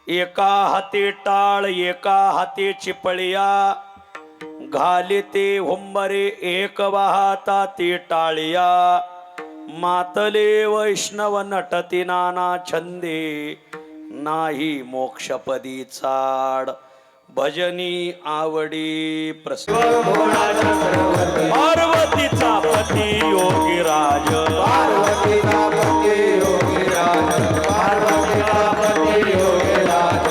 एका हाती टाळ एका हाती चिपळिया, घालिते हुंबरे एक वाहता ती टाळिया, मातले वैष्णव नटती नाना छंदे, नाही मोक्षपदी चाड भजनी आवडी पार्वतीचा पती योगीराज, पार्वतीचा पती योगीराज, पार्वतीचा पती योगीराज.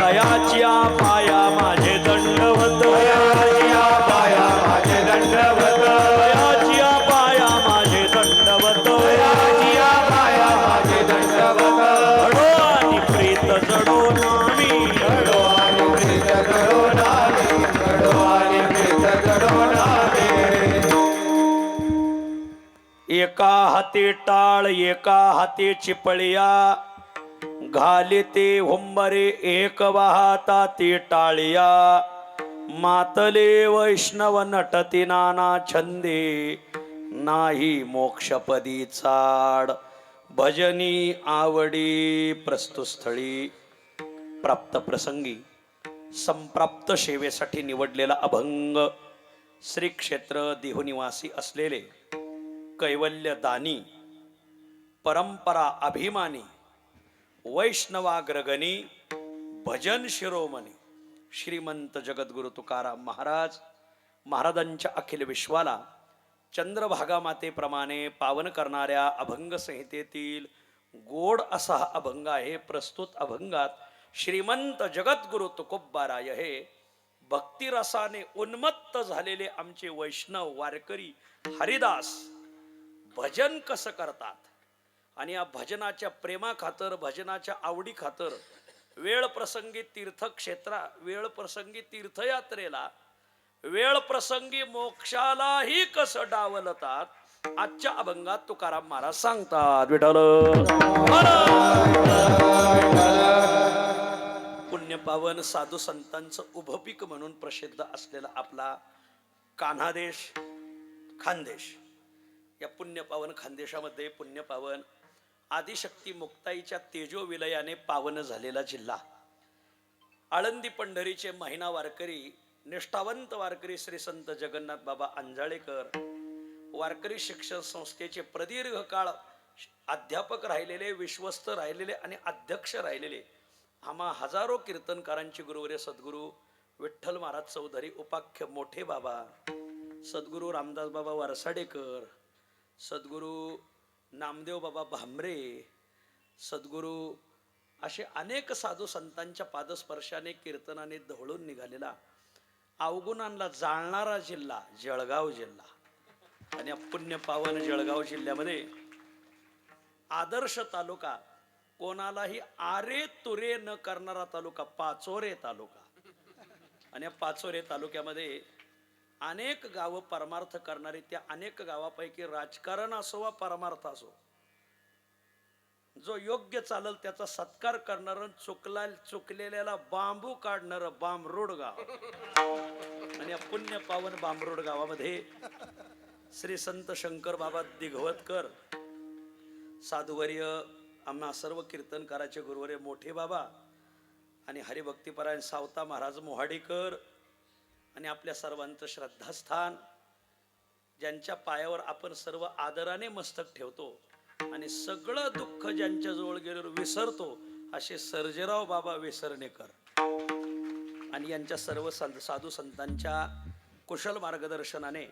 तयाच्या पाया माझे दंडवत, तयाच्या पाया माझे दंडवत, तयाच्या पाया माझे दंडवत, तयाच्या पाया माझे दंडवत. जडो आणि प्रीत जडो नामी, जडो आणि प्रीत जडो नामी, जडो आणि प्रीत जडो नामी. एका हाती टाळ एका हाती चिपळिया, घालिते हुंबरे एक वाहता ती टाळिया, मातले वैष्णव नटती नाना छंदे, नाही मोक्षपदी चाड भजनी आवडी प्रस्तुतस्थळी. प्राप्त प्रसंगी संप्राप्त सेवेसाठी निवडलेला अभंग श्री क्षेत्र देहुनिवासी असलेले कैवल्य दानी, परंपरा अभिमानी, वैष्णवाग्रगणी, भजन शिरोमणी श्रीमंत जगद्गुरु तुकाराम महाराज महाराजांच्या अखिल विश्वाला चंद्रभागा मातेप्रमाणे पावन करणाऱ्या अभंग संहितेतील गोड असा हा अभंग आहे. प्रस्तुत अभंगात श्रीमंत जगद्गुरु तुकोबाराय हे भक्तिरसाने उन्मत्त झालेले आमचे वैष्णव वारकरी हरिदास भजन कसं करतात आणि या भजनाच्या प्रेमा खातर, भजनाच्या आवडी खातर वेळ प्रसंगी तीर्थक्षेत्रा, वेळ प्रसंगी तीर्थयात्रेला, वेळ प्रसंगी मोक्षालाही कसं डावलतात, आजच्या अभंगात तुकाराम महाराज सांगतात. विठ्ठल पुण्यपावन साधू संतांचं उभपीक म्हणून प्रसिद्ध असलेला आपला कान्हादेश, खानदेश, या पुण्यपावन खानदेशामध्ये पुण्यपावन आदिशक्ती मुक्ताईच्या तेजो विलयाने पावन झालेला जिल्हा. आळंदी पंढरीचे महिना वारकरी, निष्ठावंत वारकरी श्री संत जगन्नाथ बाबा अंजाळेकर वारकरी शिक्षण संस्थेचे प्रदीर्घ काळ अध्यापक राहिलेले, विश्वस्त राहिलेले आणि अध्यक्ष राहिलेले आम्हा हजारो कीर्तनकारांचे गुरुवर्य सद्गुरू विठ्ठल महाराज चौधरी उपाख्य मोठे बाबा, सद्गुरू रामदास बाबा वरसाडेकर, सद्गुरू नामदेव बाबा भामरे, सद्गुरू असे अनेक साधू संतांच्या पादस्पर्शाने कीर्तनाने धवळून निघालेला अवगुणांना जाळणारा जिल्हा जळगाव जिल्हा. आणि या पुण्यपावन जळगाव जिल्ह्यामध्ये आदर्श तालुका, कोणालाही आरे तुरे न करणारा तालुका पाचोरे तालुका. आणि या पाचोरे तालुक्यामध्ये अनेक गावं परमार्थ करणारी, त्या अनेक गावापैकी राजकारण असो वा परमार्थ असो, जो योग्य चालल त्याचा सत्कार करणार, चुकलेल्याला बांबू काढणार बांबरोड गाव. आणि या पुण्य पावन बांबरोड गावामध्ये श्री संत शंकर बाबा दिघवतकर साधुवर्य, आम्हा सर्व कीर्तनकाराचे गुरुवर्य मोठे बाबा आणि हरिभक्तीपरायण सावता महाराज मोहाडीकर आणि आपल्या सर्वांचं श्रद्धास्थान, ज्यांच्या पायावर आपण सर्व आदराने मस्तक ठेवतो आणि सगळं दुःख ज्यांच्या जवळ गेल्यावर विसरतो, असे सर्जेराव बाबा विसरणेकर आणि यांच्या सर्व साधू संतांच्या कुशल मार्गदर्शनाने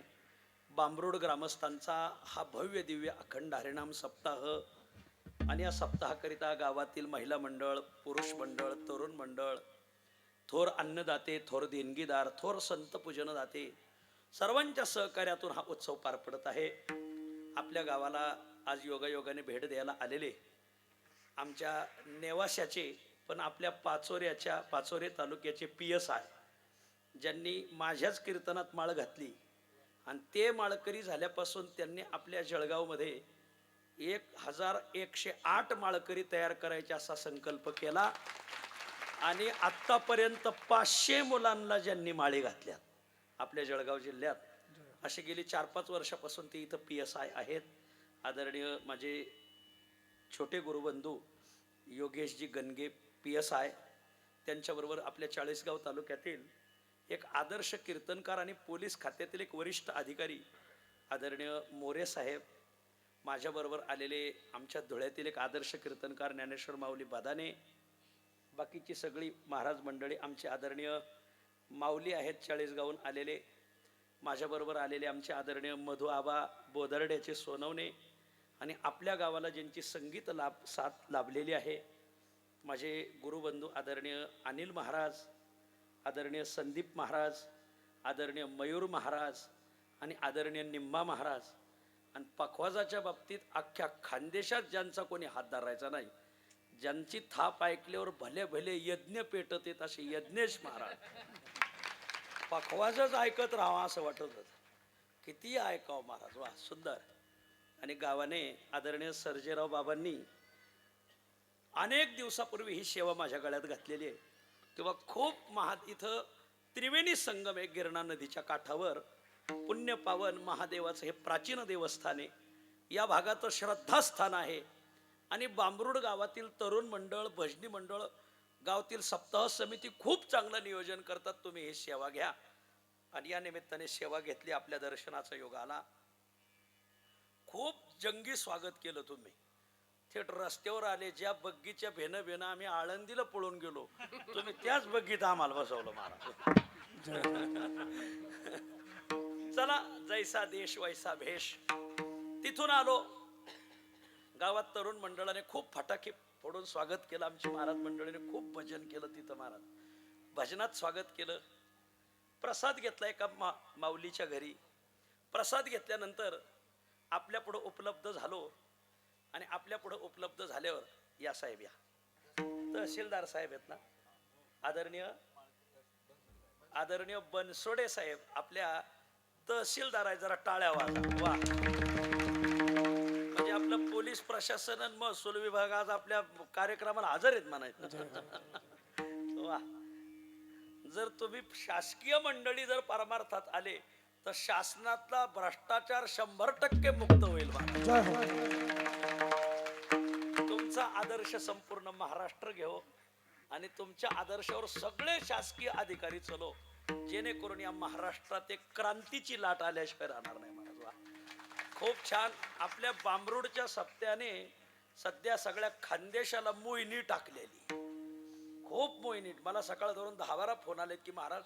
बांबरोड ग्रामस्थांचा हा भव्य दिव्य अखंड हरिनाम सप्ताह आणि या सप्ताहाकरिता गावातील महिला मंडळ, पुरुष मंडळ, तरुण मंडळ, थोर अन्नदाते, थोर देणगीदार, थोर संत पूजनदाते सर्वांच्या सहकार्यातून हा उत्सव पार पडत आहे. आपल्या गावाला आज योगायोगाने भेट द्यायला आलेले आमच्या नेवाशाचे पण आपल्या पाचोरे तालुक्याचे PSI, ज्यांनी माझ्याच कीर्तनात माळ घातली आणि ते माळकरी झाल्यापासून त्यांनी आपल्या जळगावमध्ये 1108 माळकरी तयार करायचे असा संकल्प केला आणि आत्तापर्यंत 500 मुलांना ज्यांनी माळी घातल्या आपल्या जळगाव जिल्ह्यात, असे गेली 4-5 वर्षापासून ते इथं PSI आहेत. आदरणीय माझे छोटे गुरुबंधू योगेशजी गणगे PSI त्यांच्याबरोबर आपल्या चाळीसगाव तालुक्यातील एक आदर्श कीर्तनकार आणि पोलीस खात्यातील एक वरिष्ठ अधिकारी आदरणीय मोरे साहेब, माझ्याबरोबर आलेले आमच्या धुळ्यातील एक आदर्श कीर्तनकार ज्ञानेश्वर माऊली बदाने, बाकीची सगळी महाराज मंडळी, आमचे आदरणीय माऊली आहेत चाळीसगावहून आलेले, माझ्याबरोबर आलेले आमचे आदरणीय मधु आबा बोदर्ड्याचे सोनवणे, आणि आपल्या गावाला ज्यांची संगीत साथ लाभलेली आहे माझे गुरुबंधू आदरणीय अनिल महाराज, आदरणीय संदीप महाराज, आदरणीय मयूर महाराज आणि आदरणीय निम्मा महाराज. आणि पखवाजाच्या बाबतीत अख्ख्या खानदेशात ज्यांचा कोणी हात धरायचा नाही, ज्यांची थाप ऐकल्यावर भले भले यज्ञ पेटत येत असे यज्ञेश महाराज. पखवाजच ऐकत राहावा असं वाटत होतं. किती ऐकावं महाराज, वा सुंदर. आणि गावाने आदरणीय सर्जेराव बाबांनी अनेक दिवसापूर्वी ही सेवा माझ्या गळ्यात घातलेली आहे. तेव्हा खूप इथं त्रिवेणी संगम आहे, गिरणा नदीच्या काठावर पुण्य पावन महादेवाचं हे प्राचीन देवस्थान आहे. या भागात श्रद्धास्थान आहे. आणि बांबरुड गावातील तरुण मंडळ, भजनी मंडळ, गावातील सप्ताह समिती खूप चांगलं नियोजन करतात. तुम्ही ही सेवा घ्या. आणि या निमित्ताने सेवा घेतली, आपल्या दर्शनाचा योग आला. खूप जंगी स्वागत केलं तुम्ही. थेट रस्त्यावर आले, ज्या बग्गीच्या भेनं आम्ही आळंदीला पळून गेलो, तुम्ही त्याच बग्गीत आम्हाला बसवलं महाराज. चला, जैसा देश वैसा भेष. तिथून आलो. गावात तरुण मंडळाने खूप फटाके फोडून स्वागत केलं. आमची महाराज मंडळीने खूप भजन केलं. तिथं महाराज भजनात स्वागत केलं. प्रसाद घेतला एका माऊलीच्या घरी. प्रसाद घेतल्यानंतर आपल्या पुढे उपलब्ध झालो. आणि आपल्या पुढे उपलब्ध झाल्यावर या साहेब, या तहसीलदार साहेब आहेत ना, आदरणीय बनसोडे साहेब, आपल्या तहसीलदार आहे. जरा टाळ्या वाजा. वा, म्हणजे आपलं पोलीस प्रशासन आणि महसूल विभाग आज आपल्या कार्यक्रमाला हजर आहेत म्हणायचं. वा. जर तुम्ही शासकीय मंडळी जर परमार्थात आले तर शासनातला भ्रष्टाचार 100% मुक्त होईल. तुमचा आदर्श संपूर्ण महाराष्ट्र घेऊ आणि तुमच्या आदर्शावर सगळे शासकीय अधिकारी चलो, जेणेकरून या महाराष्ट्रात एक क्रांतीची लाट आल्याशिवाय राहणार नाही महाराज. वा, खूप छान. आपल्या बांबरुडच्या सप्त्याने सध्या सगळ्या खानदेशाला मोहिनी टाकलेली, खूप मोहिनी. मला सकाळ धरून 10-12 फोन आलेत की महाराज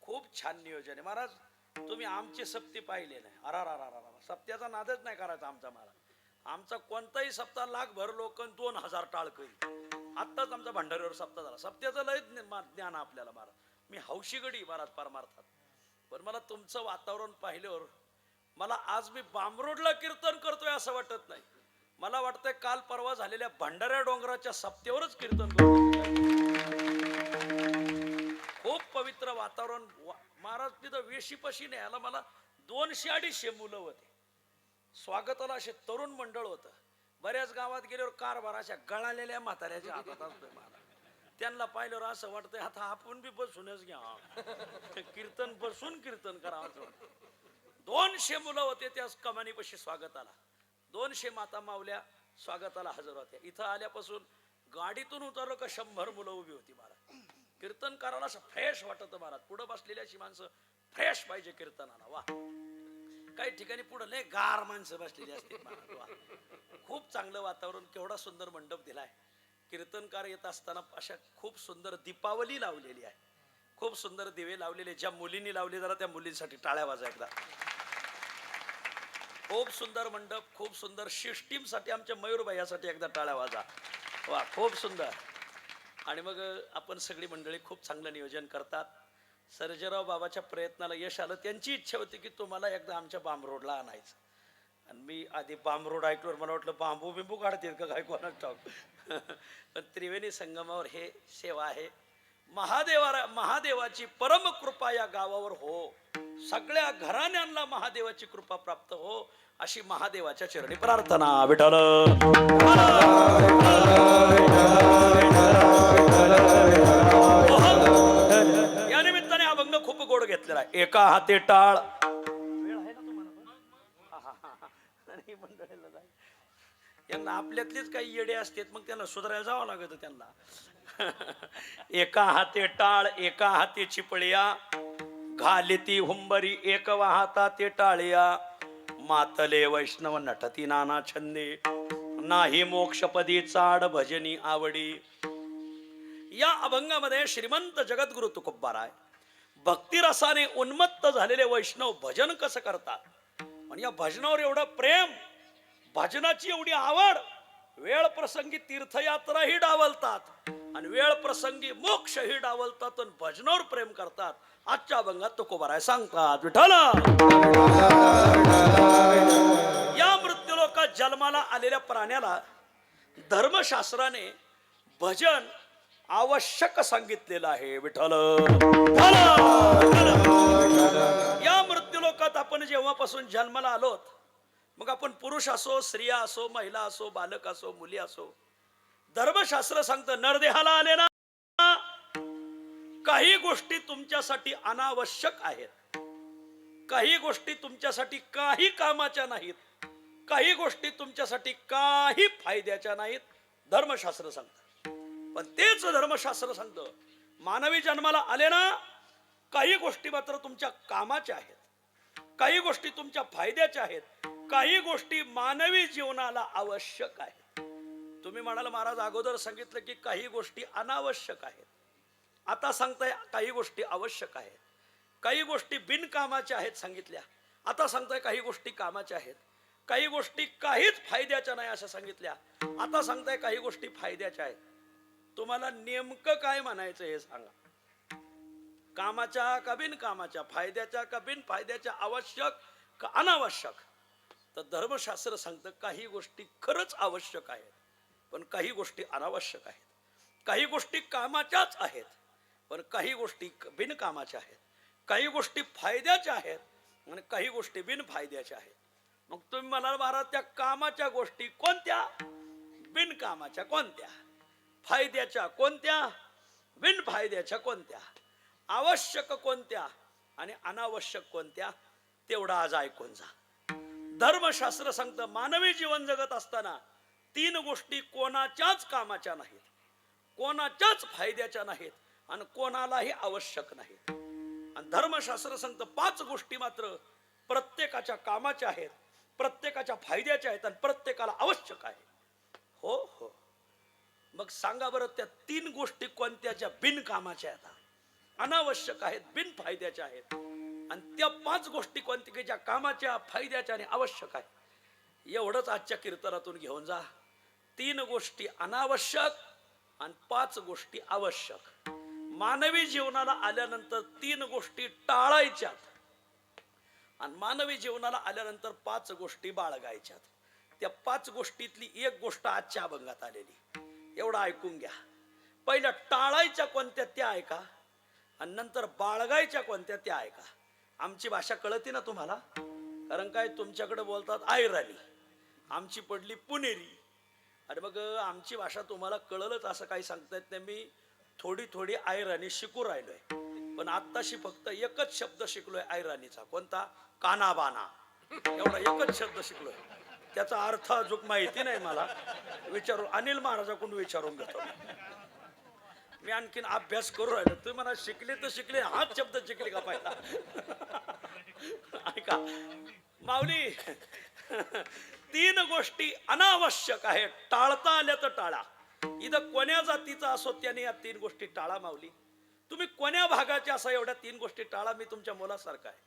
खूप छान नियोजन आहे. महाराज तुम्ही आमचे सप्ते पाहिले नाही. अरा सप्त्याचा नादच नाही करायचा आमचा महाराज. आमचा कोणताही सप्ताह लाखभर लोक 2000 टाळकरी. आत्ताच आमचा भंडारीवर सप्ताह झाला. सप्त्याचं लय ज्ञान आपल्याला महाराज. मी हौशी गडी महाराज परमार्थात. पण मला तुमचं वातावरण पाहिल्यावर मला आज मी बांबरोडला कीर्तन करतोय असं वाटत नाही. मला वाटतंय काल परवा झालेल्या भंडाऱ्या डोंगराच्या सप्त्यावरच कीर्तन करतोय. खूप पवित्र वातावरण महाराज. तिथं वेशीपाशी न्यायला मला 200-250 मुलं होते. स्वागताला असे तरुण मंडळ होतं. बऱ्याच गावात गेल्यावर कारभाराच्या गळालेल्या म्हाताऱ्याच्या हातात असतोय महाराज. त्यांना पाहिल्यावर असं वाटतंय आता आपण बी बसूनच घ्या, कीर्तन बसून कीर्तन करावं असं वाटतं. 200 मुलं होते त्या कमानीपाशी स्वागताला. 200 माता माऊल्या स्वागताला हजर होत्या. इथं आल्यापासून गाडीतून उतरलं का 100 मुलं उभी होती महाराज. कीर्तन करायला असं फ्रेश वाटत महाराज. पुढं बसलेली अशी माणसं फ्रेश पाहिजे कीर्तनाला. वा, काही ठिकाणी पुढं लय गार माणसं बसलेली असतील महाराज. वा, खूप चांगलं वातावरण. केवढा सुंदर मंडप दिलाय. कीर्तनकार येत असताना अशा खूप सुंदर दीपावली लावलेली आहे. खूप सुंदर दिवे लावलेले. ज्या मुलींनी लावले जरा त्या मुलींसाठी टाळ्या वाजा एकदा. खूप सुंदर मंडप, खूप सुंदर. सिस्टीम साठी आमच्या मयूरबाईसाठी एकदा टाळ्या वाजा. वा, खूप सुंदर. आणि मग आपण सगळी मंडळी खूप चांगलं नियोजन करतात. सर्जेराव बाबाच्या प्रयत्नाला यश आलं. त्यांची इच्छा होती की तुम्हाला एकदा आमच्या बांबरोडला आणायचं. आणि मी आधी बांबरोड ऐकल्यावर मला वाटलं बांबू बिंबू काढतील का काय कोणाच ठाऊक. पण त्रिवेणी संगमावर हे सेवा आहे. महादेवाची परम कृपा या गावावर हो. सगळ्या घराण्यांना महादेवाची कृपा प्राप्त हो अशी महादेवाच्या चरणी प्रार्थना. विठ्ठल या निमित्ताने अभंग खूप गोड घेतलेला आहे. एका हाती टाळ. वेळ आहे ना तुम्हाला? यांना आपल्यातलेच काही येडे असतात, मग त्यांना सुधारायला जावं लागत त्यांना. एका हाते टाळ एका हाती चिपळिया, घालिती हुंबरी एक वाहता ते टाळिया, मातले वैष्णव नटती नाना छंदे, नाही मोक्षपदी चाड भजनी आवडी. या अभंगामध्ये श्रीमंत जगद्गुरु तुकोबाराय भक्तिरसाने उन्मत्त झालेले वैष्णव भजन कसं करतात आणि या भजनावर एवढं प्रेम, भजनाची एवढी आवड, वेळ प्रसंगी तीर्थयात्राही डावलतात आणि वेळ प्रसंगी मोक्षही डावलतात आणि भजनावर प्रेम करतात. आजच्या अभंगात तुकोबाराय सांगतात, विठ्ठल या मृत्यूलोकात जन्माला आलेल्या प्राण्याला धर्मशास्त्राने भजन आवश्यक सांगितलेलं आहे. विठ्ठल या मृत्यूलोकात आपण जेव्हापासून जन्माला आलोत, मग आपण पुरुष असो, स्त्रिया असो, महिला असो, बालक असो, मुली असो, धर्मशास्त्र सांगतं नरदेहाला आले ना, काही गोष्टी तुमच्यासाठी अनावश्यक आहेत, काही गोष्टी तुमच्यासाठी काही कामाच्या नाहीत, काही गोष्टी तुमच्यासाठी काही फायद्याच्या नाहीत, धर्मशास्त्र सांगतं. पण तेच धर्मशास्त्र सांगतं मानवी जन्माला आले ना, काही गोष्टी मात्र तुमच्या कामाच्या आहेत, काही गोष्टी तुमच्या फायद्याच्या आहेत, काही गोष्टी मानवी जीवनाला आवश्यक आहेत. तुम्ही म्हणाल महाराज अगोदर सांगितलं की काही गोष्टी अनावश्यक आहेत, आता सांगताय काही गोष्टी आवश्यक आहेत, काही गोष्टी बिनकामाच्या आहेत सांगितल्या, आता सांगताय काही गोष्टी कामाच्या आहेत, काही गोष्टी काहीच फायद्याच्या नाही असं सांगितल्या, आता सांगताय काही गोष्टी फायद्याच्या आहेत. तुम्हाला नेमकं काय म्हणायचं हे सांगा. कामाच्या का बिनकामाच्या, फायद्याच्या का बिनफायद्याच्या, आवश्यक का अनावश्यक? तर धर्मशास्त्र सांगतं काही गोष्टी खरंच आवश्यक आहेत, पण काही गोष्टी अनावश्यक आहेत, काही गोष्टी कामाच्याच आहेत, पण काही गोष्टी बिनकामाच्या आहेत, काही गोष्टी फायद्याच्या आहेत आणि काही गोष्टी बिनफायद्याच्या आहेत. मग तुम्ही म्हणाल महाराज त्या कामाच्या गोष्टी कोणत्या, बिनकामाच्या कोणत्या, फायद्याच्या कोणत्या, बिनफायद्याच्या कोणत्या, आवश्यक कोणत्या आणि अनावश्यक कोणत्या, तेवढा आज ऐकून जा. धर्मशास्त्र सांगतं मानवी जीवन जगत असताना तीन गोष्टी कोणाच्याच कामाच्या नाहीत, कोणाच्याच फायद्याच्या नाहीत आणि कोणालाही आवश्यक नाहीत. आणि धर्मशास्त्र सांगतं पाच गोष्टी मात्र प्रत्येकाच्या कामाच्या आहेत, प्रत्येकाच्या फायद्याच्या आहेत आणि प्रत्येकाला आवश्यक आहे. हो हो, मग सांगा बरं त्या तीन गोष्टी कोणत्या ज्या बिनकामाच्या आहेत, अनावश्यक आहेत, बिनफायद्याच्या आहेत, आणि त्या पाच गोष्टी कोणत्या की ज्या कामाच्या, फायद्याच्या आणि आवश्यक आहेत. एवढंच आजच्या कीर्तनातून घेऊन जा. तीन गोष्टी अनावश्यक आणि पाच गोष्टी आवश्यक. मानवी जीवनाला आल्यानंतर तीन गोष्टी टाळायच्यात आणि मानवी जीवनाला आल्यानंतर पाच गोष्टी बाळगायच्यात. त्या पाच गोष्टीतली एक गोष्ट आजच्या अभंगात आलेली, एवढं ऐकून घ्या. पहिल्या टाळायच्या कोणत्या त्या ऐका आणि नंतर बाळगायच्या कोणत्या त्या ऐका. आमची भाषा कळती ना तुम्हाला, कारण काय तुमच्याकडे बोलतात आयराणी, आमची पडली पुणेरी. अरे मग आमची भाषा तुम्हाला कळलंच असं काही सांगता येत नाही. मी थोडी थोडी आयराणी शिकू राहिलोय, पण आत्ताशी फक्त एकच शब्द शिकलोय आयराणीचा. कोणता? कानाबाना. एवढा एकच शब्द शिकलोय, त्याचा अर्थ अजून माहिती नाही मला. विचारून अनिल महाराजाकडून विचारून घेतो. मी आणखीन अभ्यास करू राहिलो. तुम्ही मला शिकले तर शिकले, हाच शब्द शिकले का पाहिला? ऐका माऊली, तीन गोष्टी अनावश्यक आहेत, टाळता आल्या तर टाळा. इथं कोण्या जातीचा असो त्याने या तीन गोष्टी टाळा. माऊली तुम्ही कोण्या भागाचे असा, एवढ्या तीन गोष्टी टाळा. मी तुमच्या मुलासारखा आहे.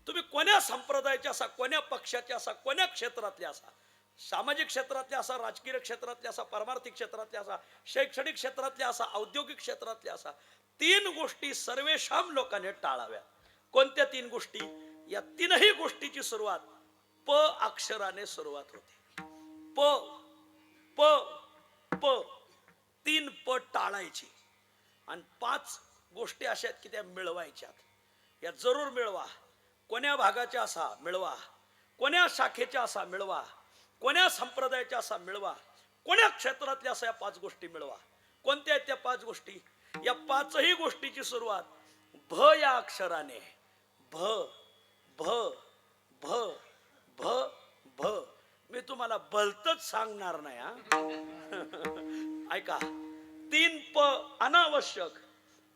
तुम्ही कोण्या संप्रदायाचे असा, कोण्या पक्षाचे असा, कोण्या क्षेत्रातले असा, सामाजिक क्षेत्रातले असा, राजकीय क्षेत्रातले असा, परमार्थिक क्षेत्रातले असा, शैक्षणिक क्षेत्रातले असा, औद्योगिक क्षेत्रातले असा, तीन गोष्टी सर्वेशाम लोकांनी टाळाव्या. कोणत्या तीन गोष्टी? या तीनही गोष्टीची सुरुवात प अक्षराने सुरुवात होते. प प प तीन प टाळायची आणि पाच गोष्टी अशा आहेत की त्या मिळवायच्यात. या जरूर मिळवा. कोण्या भागाच्या असा मिळवा, कोण्या शाखेच्या असा मिळवा, कोण्या संप्रदायाच्या असा मिळवा, कोण्या क्षेत्रातल्या असा या पाच गोष्टी मिळवा. कोणत्या आहेत त्या पाच गोष्टी? या पाचही गोष्टीची सुरुवात भ या अक्षराने. भ भ भ भ भ. मी तुम्हाला भलतच सांगणार नाही हा. ऐका, 3 प अनावश्यक,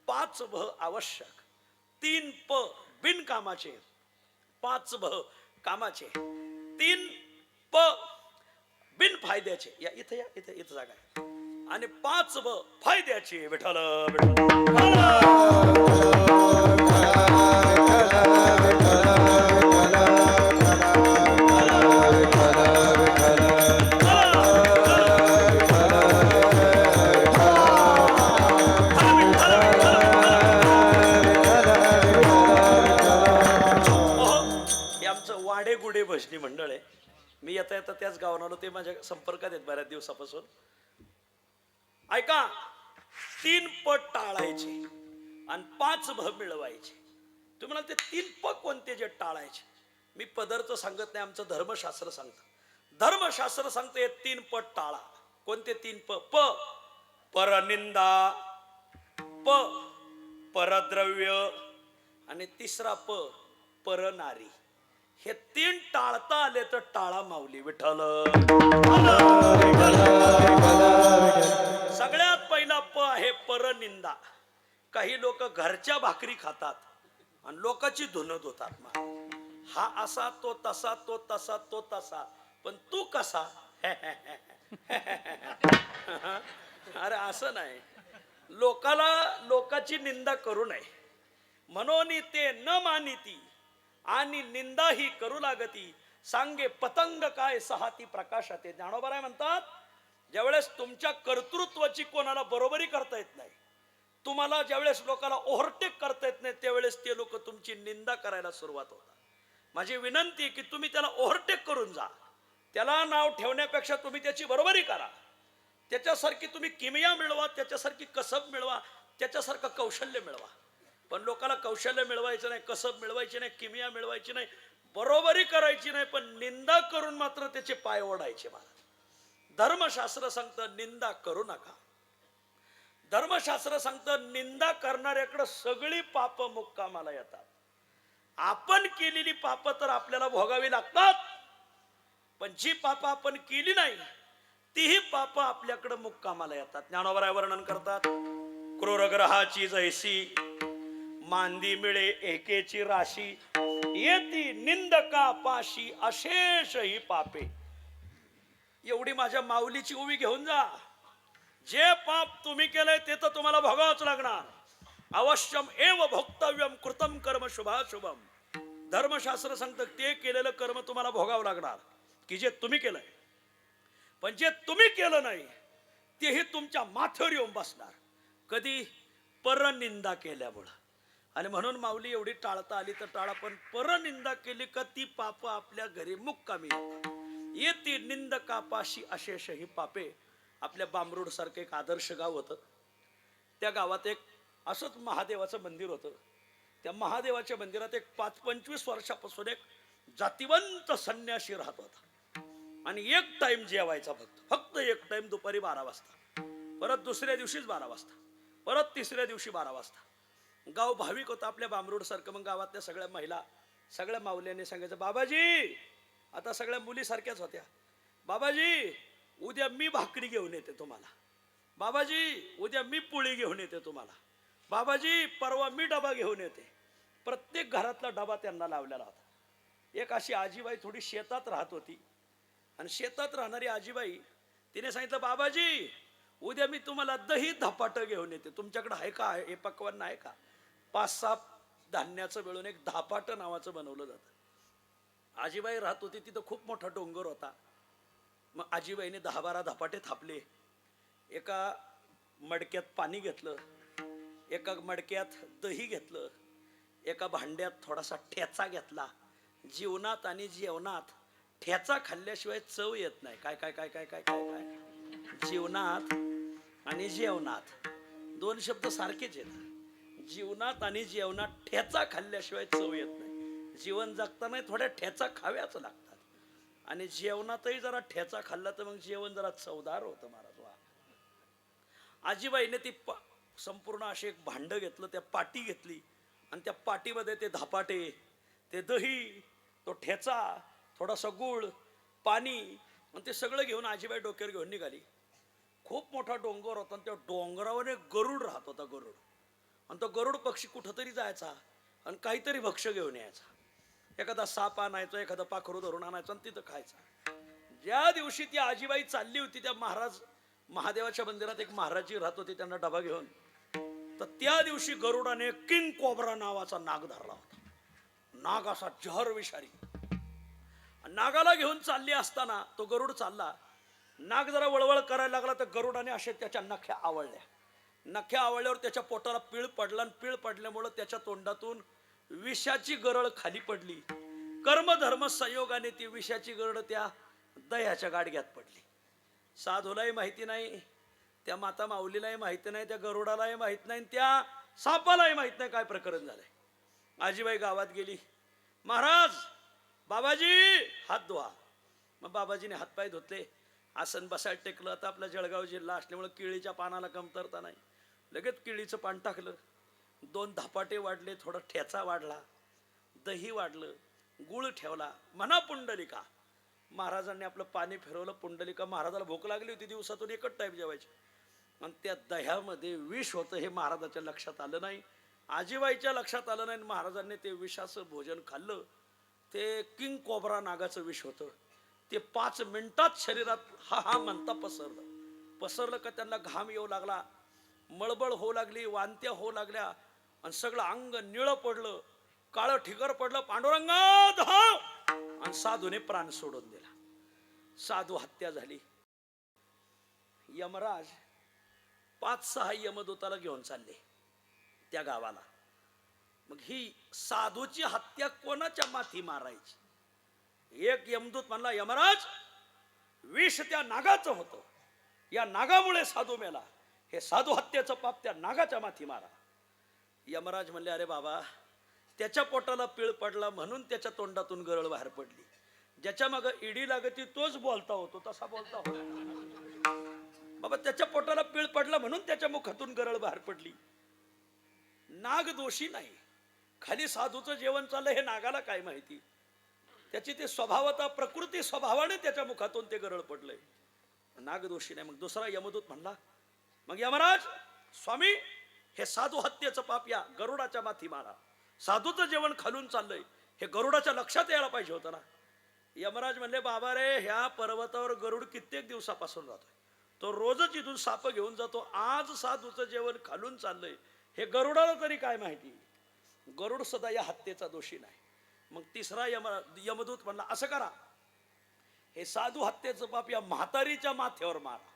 5 भ आवश्यक, 3 प बिनकामाचे, 5 भ कामाचे, 3 प बिनफायद्याचे. या इथं या, इथं इथं जागा आहे. आणि 5 ब फायद्याचे. विठ्ठल हे आमचं वाडे गुडे भजनी मंडळ आहे. मी येता येता त्याच गावाला आलो, ते माझ्या संपर्कात आहेत बऱ्याच दिवसापासून. ऐका, 3 पट टाळायचे आणि 5 भ मिळवायचे. तुम्ही म्हणाल ते 3 प कोणते जे टाळायचे? मी पदरचं सांगत नाही, आमचं धर्मशास्त्र सांगतं. धर्मशास्त्र सांगतं हे 3 पट टाळा. कोणते 3 प? प परनिंदा, प परद्रव्य आणि तिसरा प परनारी. हे 3 टाळता आले तर टाळा माऊली. विठ्ठल सगळ्यात पहिला प आहे परनिंदा. काही लोक घरच्या भाकरी खातात आणि लोकांची धुणं धुतात. हा असा, तो तसा, तो तसा, तो तसा, पण तू कसा? अरे असं नाही. लोकाची निंदा करू नये. म्हणून ते न मानिती आणि निंदा ही करू लागती. सांगे पतंग काय सहाती प्रकाशाते. ज्ञानोबा म्हणतात, ज्यावेळेस तुमच्या कर्तृत्वाची कोणाला बरोबरी करता येत नाही, तुम्हाला ज्यावेळेस लोकांना ओव्हरटेक करता येत नाही, त्यावेळेस ते लोक तुमची निंदा करायला सुरुवात होतात. माझी विनंती आहे की तुम्ही त्याला ओव्हरटेक करून जा. त्याला नाव ठेवण्यापेक्षा तुम्ही त्याची बरोबरी करा. त्याच्यासारखी तुम्ही किमया मिळवा, त्याच्यासारखी कसब मिळवा, त्याच्यासारखं कौशल्य मिळवा. पण लोकांना कौशल्य मिळवायचं नाही, कसब मिळवायची नाही, किमया मिळवायची नाही, बरोबरी करायची नाही, पण निंदा करून मात्र त्याचे पाय ओढायचे. मला धर्मशास्त्र सांगतं निंदा करू नका. धर्मशास्त्र सांगतं निंदा करणाऱ्याकडे सगळी पाप मुक्कामाला येतात. आपण केलेली पाप तर आपल्याला भोगावी लागतात, पण जी पाप आपण केली नाही तीही पाप आपल्याकडे मुक्कामाला येतात. ज्ञानोबा वर्णन करतात, क्रूर ग्रहाची जैसी मांदी मिळे एकेची राशी, येती निंदका पाशी अशेष ही पापे. एवढी माझ्या माऊलीची उभी घेऊन जा. जे पाप तुम्ही केलंय ते तर तुम्हाला भोगावंच लागणार. अवश्यम एव भोक्तव्यम कृतम कर्म शुभाशुभम. धर्मशास्त्र सांगतं ते केलेलं कर्म तुम्हाला भोगावं लागणार की जे तुम्ही केलंय. पण जे तुम्ही केलं नाही तेही तुमच्या माथ्यावर येऊन बसणार. कधी? परनिंदा केल्यामुळं. आणि म्हणून माऊली एवढी टाळता आली तर टाळा, पण परनिंदा केली का ती पाप आपल्या घरी मुक्कामी येतात. येती निंदका पाशी अशेष ही पापे. आपल्या बांबरूड सारखं एक आदर्श गाव होतं. त्या गावात एक असंच महादेवाचं मंदिर होतं. त्या महादेवाच्या मंदिरात एक 25 वर्षापासून एक जातिवंत संन्यासी राहत होता. आणि एक टाइम जेवायचा, फक्त एक टाइम, दुपारी 12 वाजता, परत दुसऱ्या दिवशीच 12 वाजता, परत तिसऱ्या दिवशी 12 वाजता. गाव भाविक होतं आपल्या बांबरूड सारखं. मग गावातल्या सगळ्या महिला, सगळ्या माऊल्यांनी सांगायचं, बाबाजी, आता सगळ्या मुली सारख्याच होत्या, बाबाजी उद्या मी भाकरी घेऊन येते तुम्हाला, बाबाजी उद्या मी पोळी घेऊन येते तुम्हाला, बाबाजी परवा मी डबा घेऊन येते. प्रत्येक घरातला डबा त्यांना लावलेला होता. एक अशी आजीबाई थोडी शेतात राहत होती. आणि शेतात राहणारी आजीबाई तिने सांगितलं, बाबाजी उद्या मी तुम्हाला दही धपाट घेऊन येते, तुमच्याकडे आहे का? हे पक्वान आहे का? 5-6 धान्याचं मिळून एक धपाट नावाचं बनवलं जातं. आजीबाई राहत होती तिथं, खूप मोठा डोंगर होता. मग आजीबाईने 10-12 धपाटे थापले. एका मडक्यात पाणी घेतलं, एका मडक्यात दही घेतलं, एका भांड्यात थोडासा ठेचा घेतला. जीवनात आणि जेवणात ठेचा खाल्ल्याशिवाय चव येत नाही. काय काय काय काय काय काय काय जीवनात आणि जेवणात 2 शब्द सारखेच आहेत. जीवनात आणि जेवणात ठेचा खाल्ल्याशिवाय चव येत नाही. जीवन जगताना थोड्या ठेचा खाव्याच लागतात. आणि जेवणातही जरा ठेचा खाल्ला तर मग जेवण जरा चवदार होतं. महाराज, आजीबाईने ती संपूर्ण असे एक भांड घेतलं, त्या पाटी घेतली आणि त्या पाटीमध्ये ते धपाटे, ते दही, तो ठेचा, थोडासा गुळ, पाणी, आणि ते सगळं घेऊन आजीबाई डोक्यावर घेऊन निघाली. खूप मोठा डोंगर होता आणि त्या डोंगरावर एक गरुड राहत होता, गरुड. आणि तो गरुड पक्षी कुठंतरी जायचा आणि काहीतरी भक्ष्य घेऊन यायचा. एखादा साप आणायचा, एखादा पाखरू धरून आणायचं आणि तिथं खायचा. ज्या दिवशी ती आजीबाई चालली होती त्या महादेवाच्या मंदिरात एक महाराजी राहत होते त्यांना डबा घेऊन, तर त्या दिवशी गरुडाने किंग कोब्रा नावाचा नाग धरला होता. नाग असा जहर विषारी. नागाला घेऊन चालली असताना तो गरुड चालला, नाग जरा वळवळ करायला लागला तर गरुडाने असे त्याच्या नख्या आवळल्या. नख्या आवळल्यावर त्याच्या पोटाला पीळ पडला आणि पीळ पडल्यामुळं त्याच्या तोंडातून विषाची गरळ खाली पडली. कर्मधर्म संयोगाने ती विषाची गरळ त्या दह्याच्या गाडग्यात पडली. साधूलाही माहिती नाही, त्या माता माऊलीलाही माहिती नाही, त्या गरुडालाही माहित नाही, त्या सापालाही माहित नाही काय प्रकरण झालंय. आजीबाई गावात गेली, महाराज बाबाजी हात धुवा. मग बाबाजीने हातपाय धुतले, आसन बसायला टेकलं. आता आपला जळगाव जिल्हा असल्यामुळे केळीच्या पानाला कमतरता नाही. लगेच केळीचं पान टाकलं, 2 धपाटे वाढले, थोडा ठेचा वाढला, दही वाढलं, गुळ ठेवला. म्हणा पुंडलिका. महाराजांनी आपलं पाणी फिरवलं. पुंडलिका महाराजाला भूक लागली होती, दिवसातून एकच टाईप जेवायची. आणि त्या दह्यामध्ये विष होतं हे महाराजाच्या लक्षात आलं नाही, आजीबाईच्या लक्षात आलं नाही. महाराजांनी ते विषाचं भोजन खाल्लं. ते किंग कोब्रा नागाचं विष होतं. ते 5 मिनिटात शरीरात हा हा म्हणता पसरलं का त्यांना घाम येऊ लागला, मळबळ होऊ लागली, वांत्या होऊ लागल्या आणि सगळं अंग निळं पडलं, काळं ठिकर पडलं. पांडुरंगा धाव! आणि साधूने प्राण सोडून दिला. साधू हत्या झाली. यमराज 5-6 यमदूताला घेऊन चालले त्या गावाला. मग ही साधूची हत्या कोणाच्या माथी मारायची? एक यमदूत म्हणला, यमराज विष त्या नागाचं होतं, या नागामुळे साधू मेला, हे साधू हत्येचं पाप त्या नागाच्या माथी मारा. यमराज म्हणले, अरे बाबा, त्याच्या पोटाला पीळ पडला म्हणून त्याच्या तोंडातून गरळ बाहेर पडली. ज्याच्या मागं इडी लागती तोच बोलता होतो, तसा बोलता होता बाबा. त्याच्या पोटाला पीळ पडला म्हणून त्याच्या मुखातून गरळ बाहेर पडली. नाग दोषी नाही. खाली साधूचं जेवण चाललं हे नागाला काय माहिती? त्याची ते स्वभावता प्रकृती स्वभावाने त्याच्या मुखातून ते गरळ पडलंय. नाग दोषी नाही. मग दुसरा यमदूत म्हणला, मग यमराज स्वामी, हे साधू हत्येचं पाप या गरुडाच्या माथी मारा. साधूचं जेवण खालून चाललंय, हे गरुडाच्या लक्षात यायला पाहिजे होतं ना. यमराज म्हणले, बाबा रे, ह्या पर्वतावर गरुड कित्येक दिवसापासून राहतोय, तो रोजच इथून साप घेऊन जातो. आज साधूचं जेवण खालून चाललंय, हे गरुडाला तरी काय माहिती? गरुड सुद्धा या हत्येचा दोषी नाही. मग तिसरा यमदूत म्हणला, असं करा, हे साधू हत्येचं पाप या म्हातारीच्या माथ्यावर मारा.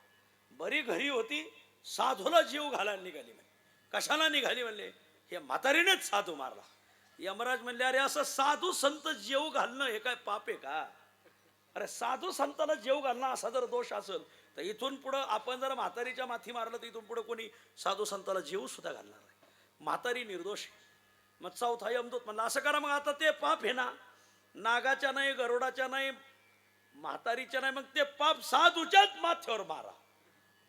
बरी घरी होती, साधूला जीव घालायला निघाली. म्हणजे कशाला निघाली? म्हणले, हे म्हातारीनेच साधू मारला. यमराज म्हणले, अरे असं साधू संत जीव घालणं हे काय पाप आहे का? अरे साधू संताला जीव घालणं असा जर दोष असेल तर इथून पुढं आपण जर म्हातारीच्या माथी मारलं तर इथून पुढे कोणी साधू संताला जीव सुद्धा घालणार नाही. म्हातारी निर्दोष. मग चौथा यमदूत म्हणला, असं करा, मग आता ते पाप आहे ना, नागाच्या नाही, गरुडाच्या नाही, म्हातारीच्या नाही, मग ते पाप साधूच्याच माथ्यावर मारा.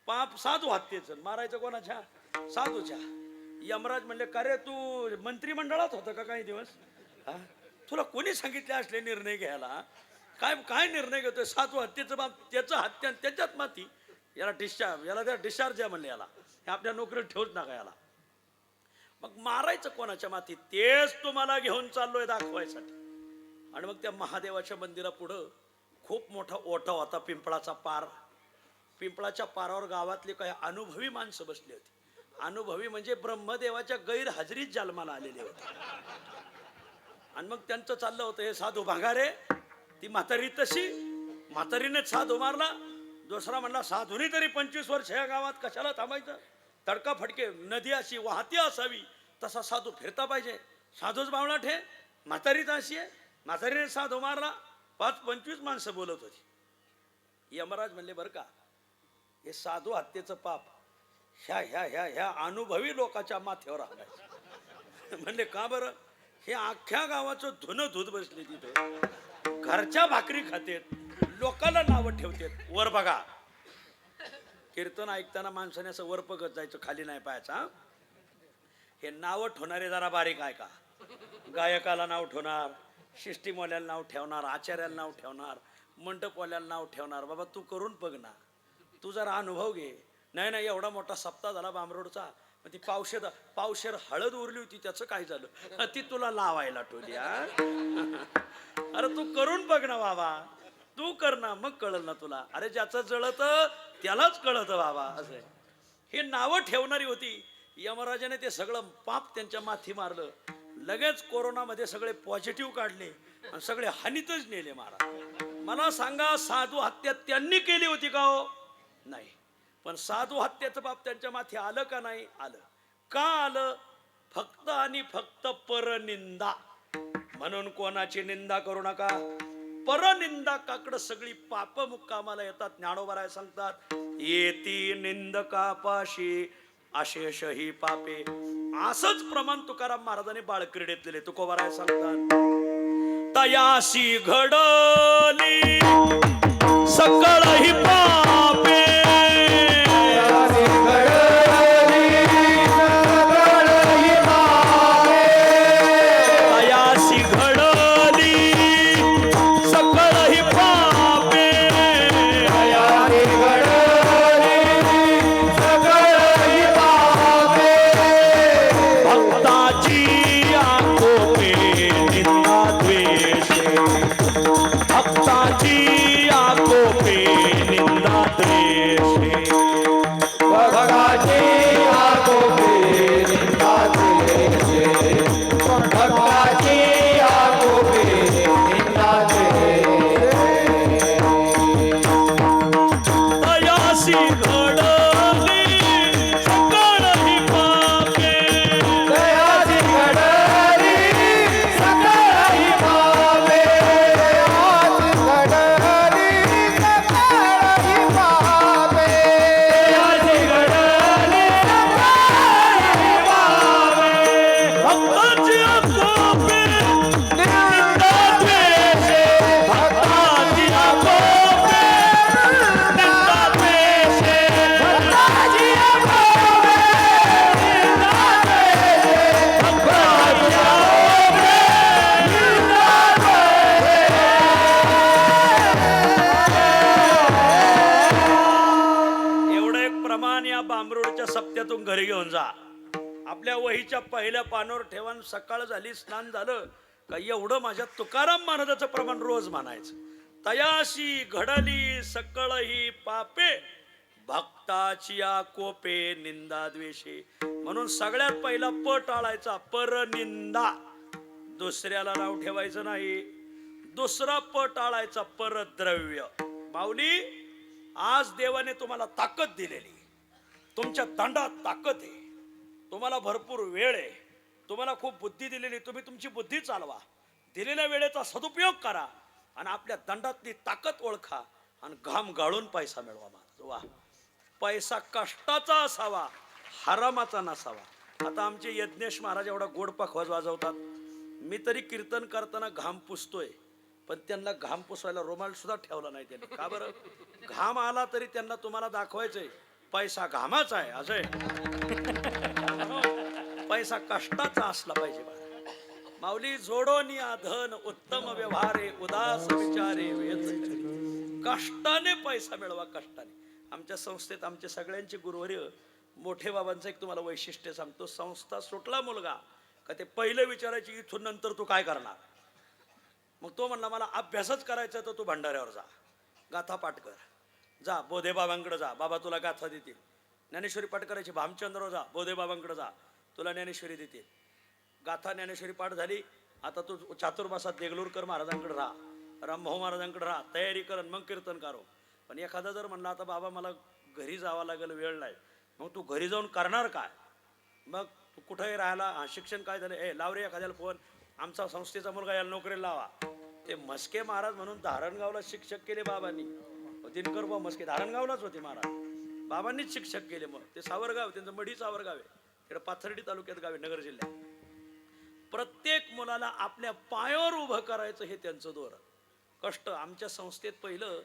पाप साधू हत्येचं मारायचं कोणाच्या? साधूच्या. यमराज म्हणले, का रे तू मंत्रिमंडळात होतं का काही दिवस? हा, तुला कोणी सांगितले असले निर्णय घ्यायला? काय काय निर्णय घेतोय? साधू हत्येचं बाप, त्याचं हत्या त्याच्यात माती. याला डिस्चार्ज द्या म्हणले, याला हे आपल्या नोकरीत ठेवूच नका याला. मग मारायचं कोणाच्या माती? तेच तुम्हाला घेऊन चाललोय दाखवायसाठी. आणि मग त्या महादेवाच्या मंदिरापुढं खूप मोठा ओटा होता, पिंपळाचा पार. पिंपळाच्या पारावर गावातले काही अनुभवी माणसं बसली होती. अनुभवी म्हणजे ब्रह्मदेवाच्या गैरहजेरीत जन्माला आलेले होते. आणि मग त्यांचं चाललं होतं, हे साधू भांगारे, ती म्हातारी तशी, म्हातारीनेच साधू मारला. दुसरा म्हणला, साधूनी तरी 25 वर्ष या गावात कशाला थांबायचं? तडका फटके, नदी अशी वाहती असावी तसा साधू फिरता पाहिजे. साधूच बावळाट हे, म्हातारी तर अशी आहे, म्हातारीने साधू मारला. 5-25 माणसं बोलत होती. यमराज म्हणले, बरं का, हे साधू हत्येचं पाप ह्या ह्या ह्या ह्या अनुभवी लोकांच्या माथ्यावर आणायचं. म्हणले, का बरं? हे अख्ख्या गावाचं धुणं धुत बसले तिथं, घरच्या भाकरी खातेत, लोकांना नावं ठेवतेत. वर बघा, कीर्तन ऐकताना माणसाने असं वर बघत जायचं, खाली नाही पाहायचा. हे नावं ठेवणारे जरा बारीक आहे का? गायकाला नाव ठेवणार, शिष्टीमोल्याला नाव ठेवणार, आचार्याला नाव ठेवणार, मंडपवाल्याला नाव ठेवणार. बाबा तू करून बघ ना, तू जरा अनुभव घे. नाही नाही, एवढा मोठा सप्ताह झाला बामरोडचा, मग ती पावशेर हळद उरली होती, त्याचं काय झालं? ती तुला लावायला ठेवली. अरे तू करून बघ ना बाबा, तू कर ना, मग कळल ना तुला. अरे ज्याचं जळत त्यालाच कळत बाबा. असं आहे. हे नावं ठेवणारी होती, यमराजाने ते सगळं पाप त्यांच्या माथी मारलं. लगेच कोरोनामध्ये सगळे पॉझिटिव्ह काढले आणि सगळे हानीतच नेले महाराज. मला सांगा, साधू हत्या त्यांनी केली होती का हो? नाही. पण साधू हत्याचं पाप त्यांच्या माथी आलं का नाही? आलं. का आलं? फक्त आणि फक्त परनिंदा. म्हणून कोणाची निंदा करू नका. परनिंदाकाकडे सगळी पाप मुक्कामाला येतात. ज्ञानोबा सांगतात, येती निंदकापाशी अशेष ही पापे. असंच प्रमाण तुकाराम महाराजांनी बाळक्रीडेत दिले. तुकोबाराय सांगतात, तयासी घडली सकळ ही पापे. सप्त्यातून घरी घेऊन जा. आपल्या वहीच्या पहिल्या पानावर ठेवा. सकाळ झाली, स्नान झालं का एवढं माझ्या तुकाराम महाराजाचं प्रमाण रोज मानायचं. तयाशी घडली सकळ ही पापे, भक्ताची कोपे निंदा द्वेषे. म्हणून सगळ्यात पहिला प टाळायचा, परनिंदा. दुसऱ्याला नाव ठेवायचं नाही. दुसरा प टाळायचा, परद्रव्य. माऊली, आज देवाने तुम्हाला ताकद दिलेली, तुमच्या दंडात ताकद आहे, तुम्हाला भरपूर वेळ आहे, तुम्हाला खूप बुद्धी दिलेली, तुम्ही तुमची बुद्धी चालवा, दिलेल्या वेळेचा सदुपयोग करा आणि आपल्या दंडातली ताकद ओळखा आणि घाम गाळून पैसा मिळवा. वा, पैसा कष्टाचा असावा, हरामाचा नसावा. आता आमचे यज्ञेश महाराज एवढा गोड पखवाज वाजवतात. मी तरी कीर्तन करताना घाम पुसतोय, पण त्यांना घाम पुसवायला रुमाल सुद्धा ठेवला नाही त्यांनी. का बरं? घाम आला तरी त्यांना तुम्हाला दाखवायचंय पैसा घामाचा आहे. अजय, पैसा कष्टाचा असला पाहिजे. माऊली, जोडोनी धन उत्तम व्यवहारे, उदास विचारे वेद. कष्टाने पैसा मिळवा, कष्टाने. आमच्या संस्थेत आमचे सगळ्यांचे गुरुवर्य मोठे बाबांचं एक तुम्हाला वैशिष्ट्य सांगतो. संस्था सुटला मुलगा का ते पहिलं विचारायची, इथून नंतर तू काय करणार? मग तो म्हणला, मला अभ्यासच करायचा, तर तू भंडाऱ्यावर जा, गाथा पाठ कर. जा बोधे बाबांकडे जा, बाबा तुला गाथा देतील. ज्ञानेश्वरी पाठ करायची, भामचंद्र जा, बोधे बाबांकडे जा, तुला ज्ञानेश्वरी देतील. गाथा ज्ञानेश्वरी पाठ झाली, आता तू चातुर्मासात देगलूरकर महाराजांकडे राहा, रामभाऊ महाराजांकडे राहा, तयारी कर, मग कीर्तन करो. पण एखादा जर म्हणला, आता बाबा मला घरी जावं लागेल, वेळ नाही, मग तू घरी जाऊन करणार काय? मग तू कुठेही राहायला, शिक्षण काय झालं, लाव रे एखाद्याला फोन, आमचा संस्थेचा मुलगा याला नोकरीला लावा. ते म्हस्के महाराज म्हणून धारणगावला शिक्षक केले बाबांनी. दिनकर बा म्हस्के धारणगावलाच होते महाराज, बाबांनीच शिक्षक केले. मग ते सावरगाव, त्यांचं मढी सावरगाव आहे, इकडे पाथर्डी तालुक्यात गावे, नगर जिल्ह्यात. प्रत्येक मुलाला आपल्या पायावर उभं करायचं हे त्यांचं धोरण. कष्ट. आमच्या संस्थेत पहिलं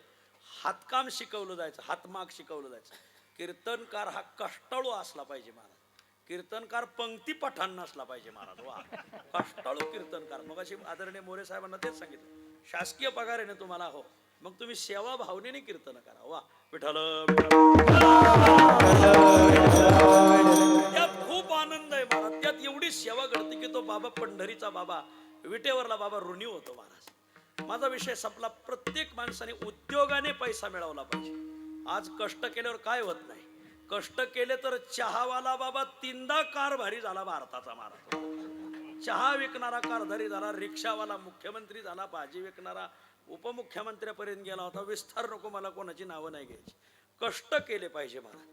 हातकाम शिकवलं जायचं, हातमाग शिकवलं जायचं. कीर्तनकार हा कष्टाळू असला पाहिजे महाराज. कीर्तनकार पंक्ती पठाण नसला पाहिजे महाराज. वा, कष्टाळू कीर्तनकार. मग अशी आदरणीय मोरे साहेबांना तेच सांगितलं, शासकीय पगार आहे ना तुम्हाला, हो, मग तुम्ही सेवा भावनेने कीर्तन करा. वा विठ्ठल. त्यात खूप आनंद आहे महाराज. त्यात एवढी सेवा घडते की तो बाबा पंढरीचा बाबा विटेवरला बाबा ऋणी होतो महाराज. माझा विषय संपला. प्रत्येक माणसाने उद्योगाने पैसा मिळवला पाहिजे. आज कष्ट केल्यावर काय होत नाही. कष्ट केले तर चहावाला बाबा 3दा कारभारी झाला भारताचा महाराज. चहा विकणारा कारभारी झाला, रिक्षावाला मुख्यमंत्री झाला, भाजी विकणारा उपमुख्यमंत्र्यापर्यंत गेला होता. विस्तार नको, मला कोणाची नावं नाही घ्यायची. कष्ट केले पाहिजे महाराज.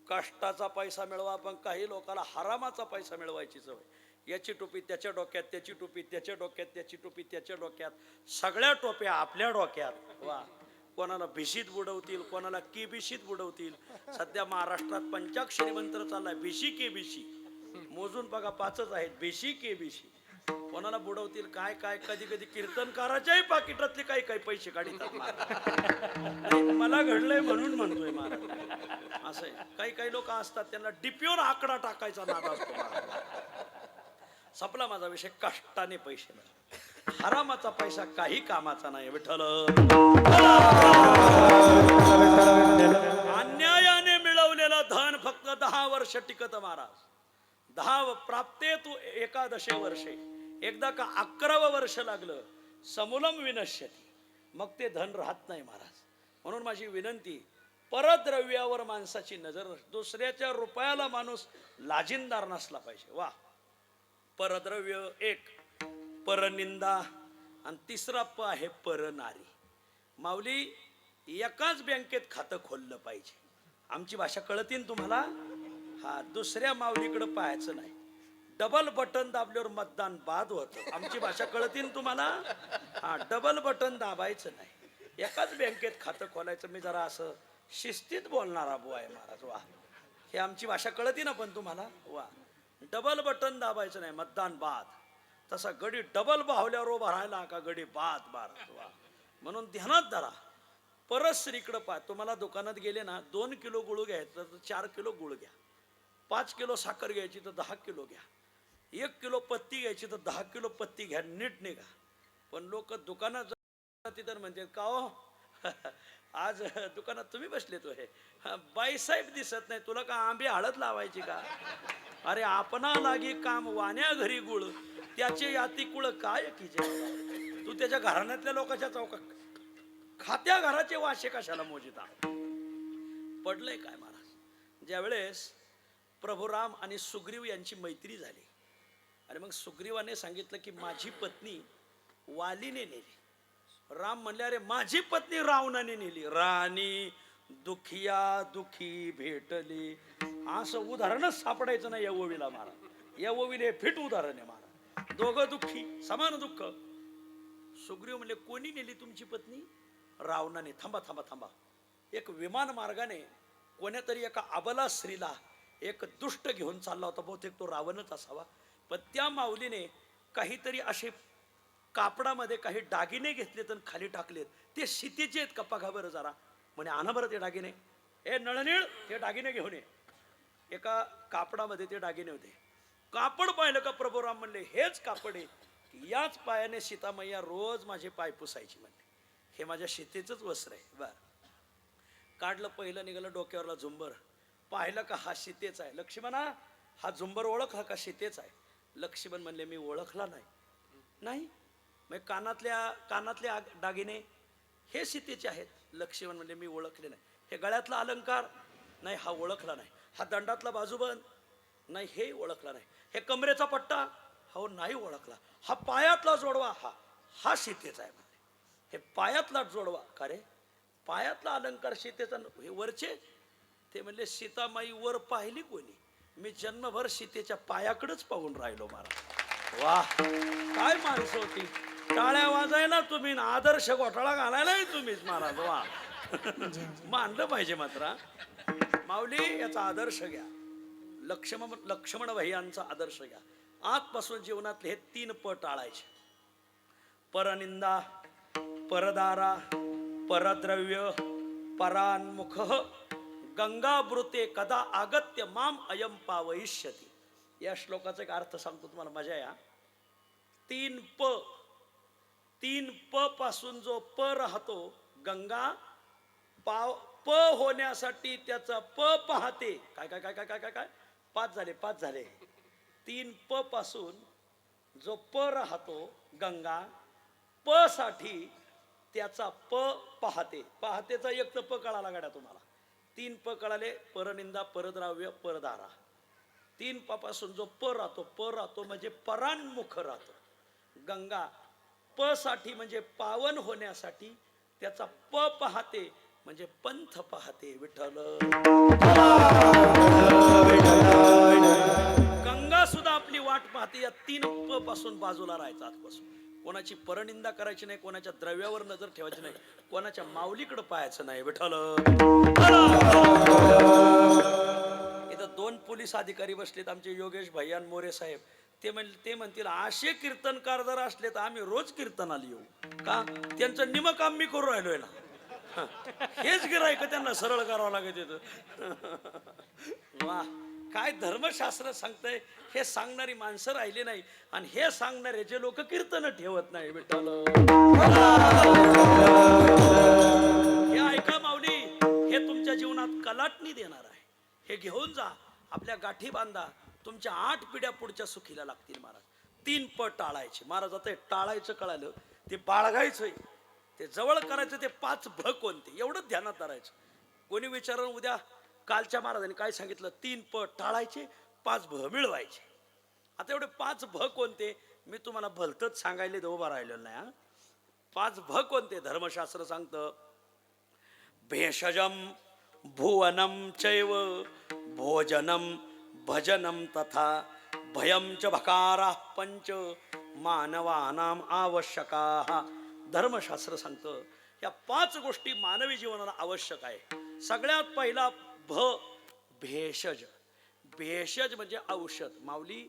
कष्टाचा पैसा मिळवा. पण काही लोकांना हरामाचा पैसा मिळवायची सवय. याची टोपी त्याच्या डोक्यात, त्याची टोपी त्याच्या डोक्यात, त्याची टोपी त्याच्या डोक्यात, सगळ्या टोप्या आपल्या डोक्यात. वा. कोणाला भिशीत बुडवतील, कोणाला केबिशीत बुडवतील. सध्या महाराष्ट्रात पंचाक्षरी मंत्र चाललाय. भिशी केबिशी मोजून बघा, 5च आहेत. भिशी केबिशी कोणाला बुडवतील काय काय. कधी कधी कीर्तनकाराच्याही पाकिटातले काही काही पैसे काढतात. मला घडलंय म्हणून म्हणतोय महाराज. असं आहे. काही काही लोक असतात त्यांना डिप्योर आकडा टाकायचा नाद असतो. संपला माझा विषय. कष्टाने पैसे मिळवा. हरामाचा पैसा काही कामाचा नाही. विठ्ठल. अन्यायाने मिळवलेलं धन फक्त 10 वर्ष टिकत महाराज. 10 प्राप्ते तू एकादशे वर्षे. एकदा का 11वं वर्ष लागलं समूलम विनश्यती, मग ते धन राहत नाही महाराज. म्हणून माझी विनंती, परद्रव्यावर माणसाची नजर. दुसऱ्याच्या रुपयाला माणूस लाजिनदार नसला पाहिजे. वा. परद्रव्य एक, परनिंदा, आणि तिसरा प आहे परनारी. माऊली, एकाच बँकेत खातं खोललं पाहिजे. आमची भाषा कळतीन तुम्हाला. हा, दुसऱ्या माऊलीकडे पाहायचं नाही. डबल बटन दाबल्यावर मतदान बाद होतं. आमची भाषा कळतीन तुम्हाला. हा, डबल बटन दाबायचं नाही. एकाच बँकेत खातं खोलायचं. मी जरा असं शिस्तीत बोलणारा बुवा आहे महाराज. वा. हे आमची भाषा कळती ना पण तुम्हाला. वा. डबल बटन दाबायचं नाही, मतदान बाद. तसा गडी डबल बाहुल्यावर उभा राहिला का गडी बाद बाद. वा. म्हणून ध्यानात धरा. परस्त्रीकडे पहा. तुम्हाला दुकानात गेले ना, 2 किलो गुळ घ्यायचं तर 4 किलो गुळ घ्या. 5 किलो साखर घ्यायची तर 10 किलो घ्या. 1 किलो पत्ती घ्यायची तर 10 किलो पत्ती घ्या. नीट निघा. पण लोक दुकानात जातात तर म्हणतात का हो आज दुकानात तुम्ही बसले तो हे बाईसाहेब दिसत नाही, तुला का आंबे हळद लावायची का. अरे आपणा लागी काम वाण्या घरी गुळ, त्याचे याती कुळ काय कीजे. तू त्याच्या घराण्यातल्या लोकांच्या चौका खात्या घराचे वाशे कशाला मोजिता. पडलंय काय महाराज. ज्यावेळेस प्रभू राम आणि सुग्रीव यांची मैत्री झाली आणि मग सुग्रीवाने सांगितलं की माझी पत्नी वालीने नेली. राम म्हणले अरे माझी पत्नी रावणाने नेली. राणी दुखिया दुखी भेटली. असं उदाहरणच सापडायचं नाही या ओवीला महाराज. या ओवीले फिट उदाहरण आहे महाराज. दोघं दुःखी, समान दुःख. सुग्रीव म्हणले कोणी नेली तुमची पत्नी. रावणाने. थांबा थांबा थांबा. एक विमान मार्गाने कोण्यातरी एका अबला स्त्रीला एक दुष्ट घेऊन चालला होता. बहुतेक तो रावणच असावा. पण त्या माऊलीने काहीतरी असे कापडामध्ये काही दागिने घेतले तर खाली टाकलेत. ते सीतेचे आहेत का बघा बरं जरा. म्हणे आणा बरं ते दागिने. ए नळनीळ, ते दागिने घेऊन ये. एका कापडामध्ये ते दागिने होते. कापड पाहिलं का प्रभू राम म्हणले हेच कापड आहे. याच पायाने सीतामैया रोज माझे पाय पुसायची म्हणले. हे माझ्या सीतेचंच वस्त्र आहे. बर. काढलं, पहिलं निघालं डोक्यावरला झुंबर. पाहिलं का हा सीतेचा आहे. लक्ष्मणा हा झुंबर ओळखला का सीतेचा आहे. लक्ष्मण म्हणले मी ओळखला नाही. नाही मग कानातले दागिने हे सीतेचे आहेत. लक्ष्मण म्हणले मी ओळखले नाही. हे गळ्यातला अलंकार नाही, हा ओळखला नाही. हा दंडातला बाजूबंद नाही, हे ओळखला नाही. हे कमरेचा पट्टा हो नाही ओळखला. हा पायातला जोडवा हा सीतेचा आहे. हे पायातला जोडवा का रे. पायातला अलंकार सीतेचा. हे वरचे ते म्हणले सीतामाई वर पाहिली कोणी. मी जन्मभर सीतेच्या पायाकडेच पाहून राहिलो महाराज. वा काय माणसं होती. टाळ्या वाजायला तुम्ही, आदर्श घोटाळा घालायलाही तुम्हीच महाराज. वा मानलं पाहिजे मात्र. माऊली याचा आदर्श घ्या. लक्ष्मण भैयांचा आदर्श घ्या. आजपासून जीवनातले हे 3 प टाळायचे. परनिंदा, परदारा, परद्रव्य, परान्मुख, गंगाबृते कदा आगत्य माम अयम पावयिष्यती. या श्लोकाचा एक अर्थ सांगतो तुम्हाला, मजा या. 3 प पासून जो प राहतो गंगा प होण्यासाठी त्याचा प पाहते. काय काय काय काय काय काय काय 5 झाले. 3 प पासून जो प राहतो गंगा प साठी त्याचा प पाहते. पाहतेचा एक तर प कळाला गाड्या तुम्हाला. 3 प कळाले. परनिंदा, परद्राव्य, परदारा. 3 प पासून जो प राहतो म्हणजे परान्मुख राहतो. गंगा प साठी म्हणजे पावन होण्यासाठी त्याचा प पाहते म्हणजे पंथ पाहते. विठ्ठल गंगा सुद्धा आपली वाट पाहते. या 3 प पासून बाजूला राहायचं. आजपासून कोणाची परनिंदा करायची नाही, कोणाच्या द्रव्यावर नजर ठेवायची नाही, कोणाच्या माऊलीकडे पाहायचं नाही. विठ्ठल इथं 2 पोलीस अधिकारी बसलेत आमचे योगेश भैयान मोरे साहेब. ते म्हणतील असे कीर्तनकार जर असले तर आम्ही रोज कीर्तनाला येऊ का? त्यांचं निम काम मी करू राहिलोय ना. हेच गिरायक त्यांना सरळ करावं लागत येतं. वा, काय धर्मशास्त्र सांगतंय हे सांगणारी माणसं राहिली नाही. आणि हे सांगणारे जे लोक कीर्तन ठेवत नाही. विठ्ठल हे ऐका माऊली, हे तुमच्या जीवनात कलाटणी देणार आहे. हे घेऊन जा, आपल्या गाठी बांधा. तुमच्या 8 पिढ्या पुढच्या सुखीला लागतील. महाराज 3 प टाळायचे. महाराज आता टाळायचं कळालं, ते बाळगायचंय, ते जवळ करायचं. ते 5 भ कोणते एवढं ध्यानात धरायचं. कोणी विचारलं उद्या कालच्या महाराजांनी काय सांगितलं? 3 प टाळायचे, 5 भ मिळवायचे. आता एवढे 5 भ कोणते? मी तुम्हाला भलतच सांगायला उभा राहिलेलं नाही. 5 भ कोणते? धर्मशास्त्र सांगतं भेषजम भुवनम चैव भोजनम भजनम तथा भयम च भकारा पंच मानवानाम आवश्यकाः. धर्मशास्त्र सांगतं या 5 गोष्टी मानवी जीवनाला आवश्यक आहे. सगळ्यात पहिला भेषज. भेषज म्हणजे औषध. माऊली,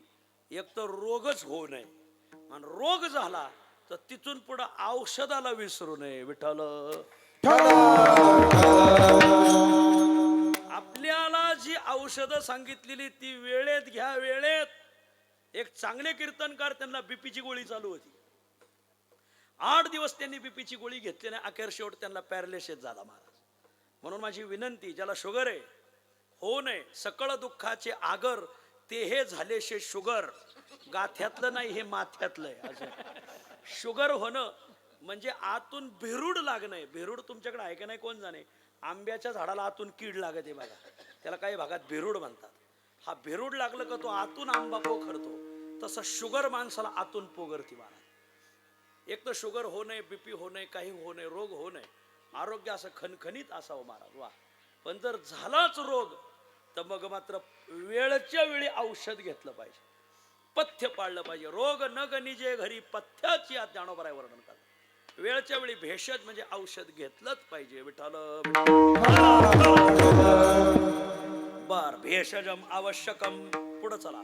एक तर रोगच होऊ नये, आणि रोग झाला तर तिथून पुढे औषधाला विसरू नये. विठ्ठल आपल्याला जी औषधं सांगितलेली ती वेळेत घ्या. वेळेत. एक चांगले कीर्तनकार, त्यांना बीपीची गोळी चालू होती. 8 दिवस त्यांनी बीपीची गोळी घेतली नाही. अखेर शेवट त्यांना पॅरालिसिस झाला. महाराज, म्हणून माझी विनंती, ज्याला शुगर आहे होऊ नये. सकळ दुःखाचे आगर ते हे झाले शे शुगर. गाथ्यातलं नाही, हे माथ्यातलं आहे. शुगर होणं म्हणजे आतून भिरूड लागणं. भिरूड तुमच्याकडे आहे का नाही कोण जाणे. आंब्याच्या झाडाला आतून कीड लागते बघा, त्याला काही भागात भिरूड म्हणतात. हा भिरूड लागलं का तो आतून आंबा पोखरतो. तसं शुगर माणसाला आतून पोगरती. महाराज, एक तर शुगर हो नये, बीपी हो नये, काही हो नये, रोग हो नये, आरोग्य असं खणखणीत असावं. महाराज वा. पण जर झालाच रोग तर मग मात्र वेळच्या वेळी औषध घेतलं पाहिजे, पथ्य पाळलं पाहिजे. रोग न गनिजे घरी पथ्याची आज ज्ञानोबराय वर्णन करतात. वेळच्या वेळी भेषज म्हणजे औषध घेतलंच पाहिजे. विठ्ठल बर. भेषजम आवश्यकम. पुढं चला.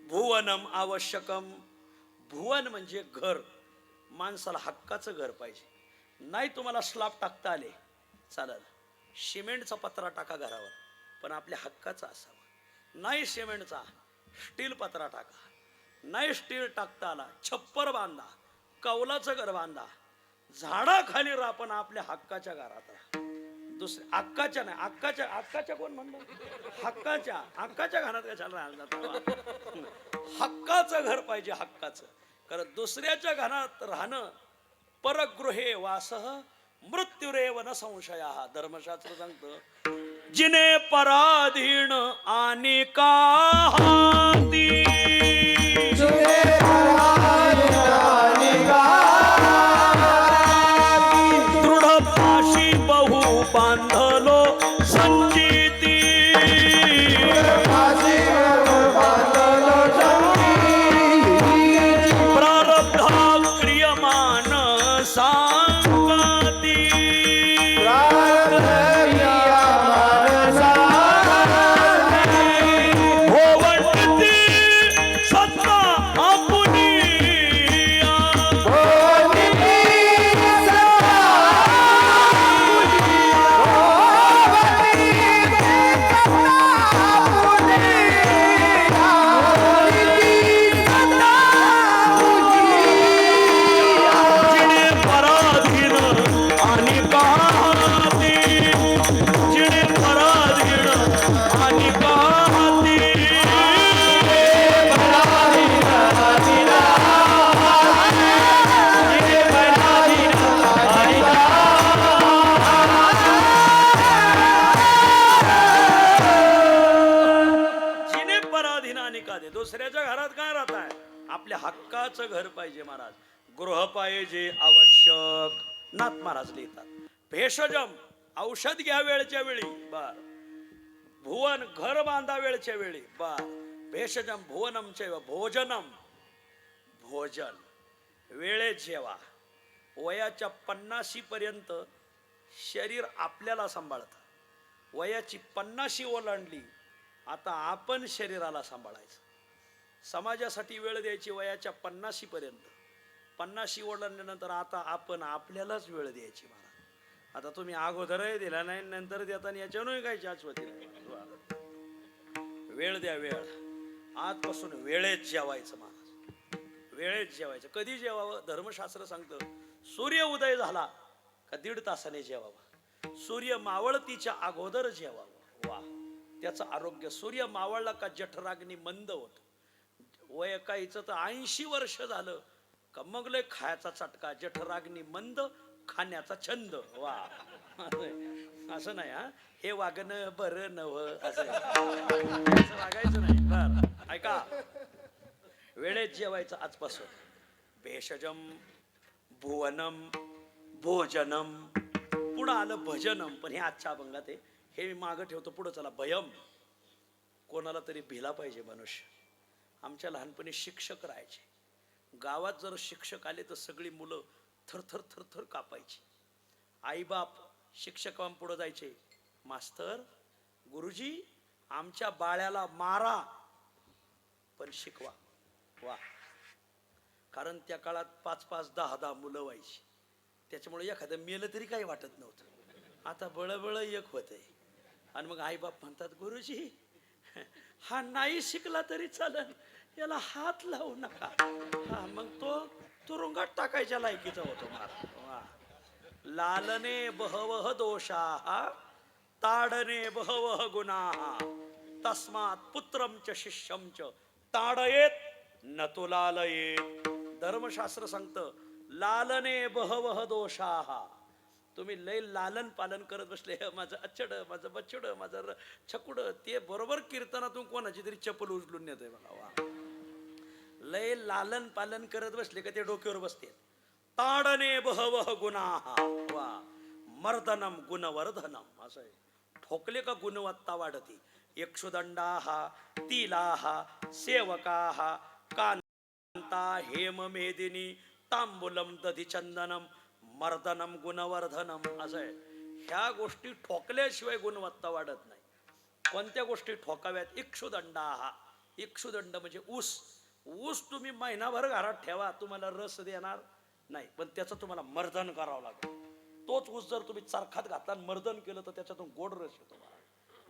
भुवनम आवश्यकम. भुवन म्हणजे घर. माणसाला हक्काचं घर पाहिजे. नाही तुम्हाला स्लॅब टाकता आले चालेल, सिमेंटचा पत्रा टाका घरावर, पण आपल्या हक्काचा असावा. नाही सिमेंटचा, स्टील पत्रा टाका. नाही स्टील टाकता आला, छप्पर बांधा, कौलाचं घर बांधा, झाडाखाली राहा, पण आपल्या हक्काच्या घरात राहा. दुसरे हक्काच्या नाही, हक्काच्या कोण म्हणलं? हक्काच्या घरात कशाला राहणार? हक्काचं घर पाहिजे, हक्काचं. कारण दुसऱ्याच्या घरात राहणं परगृहे वासः मृत्युरेव न संशयः. धर्मशास्त्र सांगतं जिने पराधीन आणि काहाती दृढ पाशी बहु बांधलो संचिती प्रारब्धा क्रियमान सांगती भोवंती घरामध्ये, दुसऱ्याच्या घरात काय राहताय? आपल्या हक्काचं घर पाहिजे महाराज. गृह पाहिजे आवश्यक, नाथ महाराज लिहितात. भेषजम, औषध घ्या वेळच्या वेळी, बर. भुवन, घर बांधा वेळच्या वेळी, बर. भेषजम भुवनम चैव भोजनम, भोजन वेळेत जेवा. वयाच्या 50 पर्यंत शरीर आपल्याला सांभाळतं. वयाची 50 ओलांडली, आता आपण शरीराला सांभाळायचं. समाजासाठी वेळ द्यायची वयाच्या 50 पर्यंत. 50 ओलांडल्यानंतर आता आपण आपल्यालाच वेळ द्यायची महाराज. आता तुम्ही अगोदरही दिला नाही, नंतर देताना याच्यावरही काही शाश्वती नाही. वेळ द्या, वेळ. आजपासून वेळेत जेवायचं महाराज, वेळेत जेवायचं. कधी जेवावं? धर्मशास्त्र सांगतं सूर्य उदय झाला का 1.5 तासाने जेवावं. सूर्य मावळतीच्या अगोदर जेवावं. वा, त्याचं आरोग्य. सूर्य मावळला का जठराग्नी मंद होत. वय काहीचं तर 80 वर्ष झालं का मग लय खायचा चटका, जठराग्नी मंद, खाण्याचा छंद. वा, असं नाही हा. हे वागणं बरं नव, असं वागायचं नाही. बर, ऐका, वेळेत जेवायचं आजपासून. भेषजम भुवनम भोजनम, पुढं आलं भजनम, पण हे आजच्या अभंगात आहे, हे मी मागं ठेवतो. पुढं चला. भयम, कोणाला तरी भिला पाहिजे मनुष्य. आमच्या लहानपणी शिक्षक राहायचे. गावात जर शिक्षक आले तर सगळी मुलं थरथर थरथर कापायची. आईबाप शिक्षकांपुढं जायचे, मास्तर, गुरुजी, आमच्या बाळ्याला मारा पण शिकवा. वा, कारण त्या काळात 5-5, 10-10 मुलं व्हायची. त्याच्यामुळे एखादं मेलं तरी काही वाटत नव्हतं. आता बळबळ एक होतंय. आणि मग आईबाप म्हणतात, गुरुजी, हा नाही शिकला तरी चालेल, याला हात लावू नका. हा, मग तो तुरुंगात टाकायच्या लायकीचा होतो महाराज. लालने बहवह दोषाः ताडने बहवह गुणाः तस्मात् पुत्रम च शिष्यम च ताडयेत न तो लालयेत. धर्मशास्त्र सांगतं लालने बहवह दोषाः. तुम्ही लय लालन पालन करत बसले, माझं अच्चड, माझं बच्चड, माझं छकुड, ते बरोबर कीर्तनातून कोणाची तरी चप्पल उचलून नेतोय मला. वा, लय लालन पालन करत बसले का ते डोक्यावर बसते. ताडने बहवह गुणाः, वा, मर्दनम गुणवर्धनम. असं आहे, ठोकले का गुणवत्ता वाढती. यक्षुदंडाः तिलाः सेवकाः कांता हेम मेदिनी तांबूलम दधी चंदनम मर्दनम गुणवर्धनम. असं आहे, ह्या गोष्टी ठोकल्याशिवाय गुणवत्ता वाढत नाही. कोणत्या गोष्टी ठोकाव्यात? इक्षुदंडाः. इक्षुदंड म्हणजे ऊस. ऊस तुम्ही महिनाभर घरात ठेवा, तुम्हाला रस देणार नाही, पण त्याचं तुम्हाला मर्दन करावं लागेल. तोच ऊस जर तुम्ही चरखात घातला मर्दन केलं तर त्याच्यातून गोड रस येतो.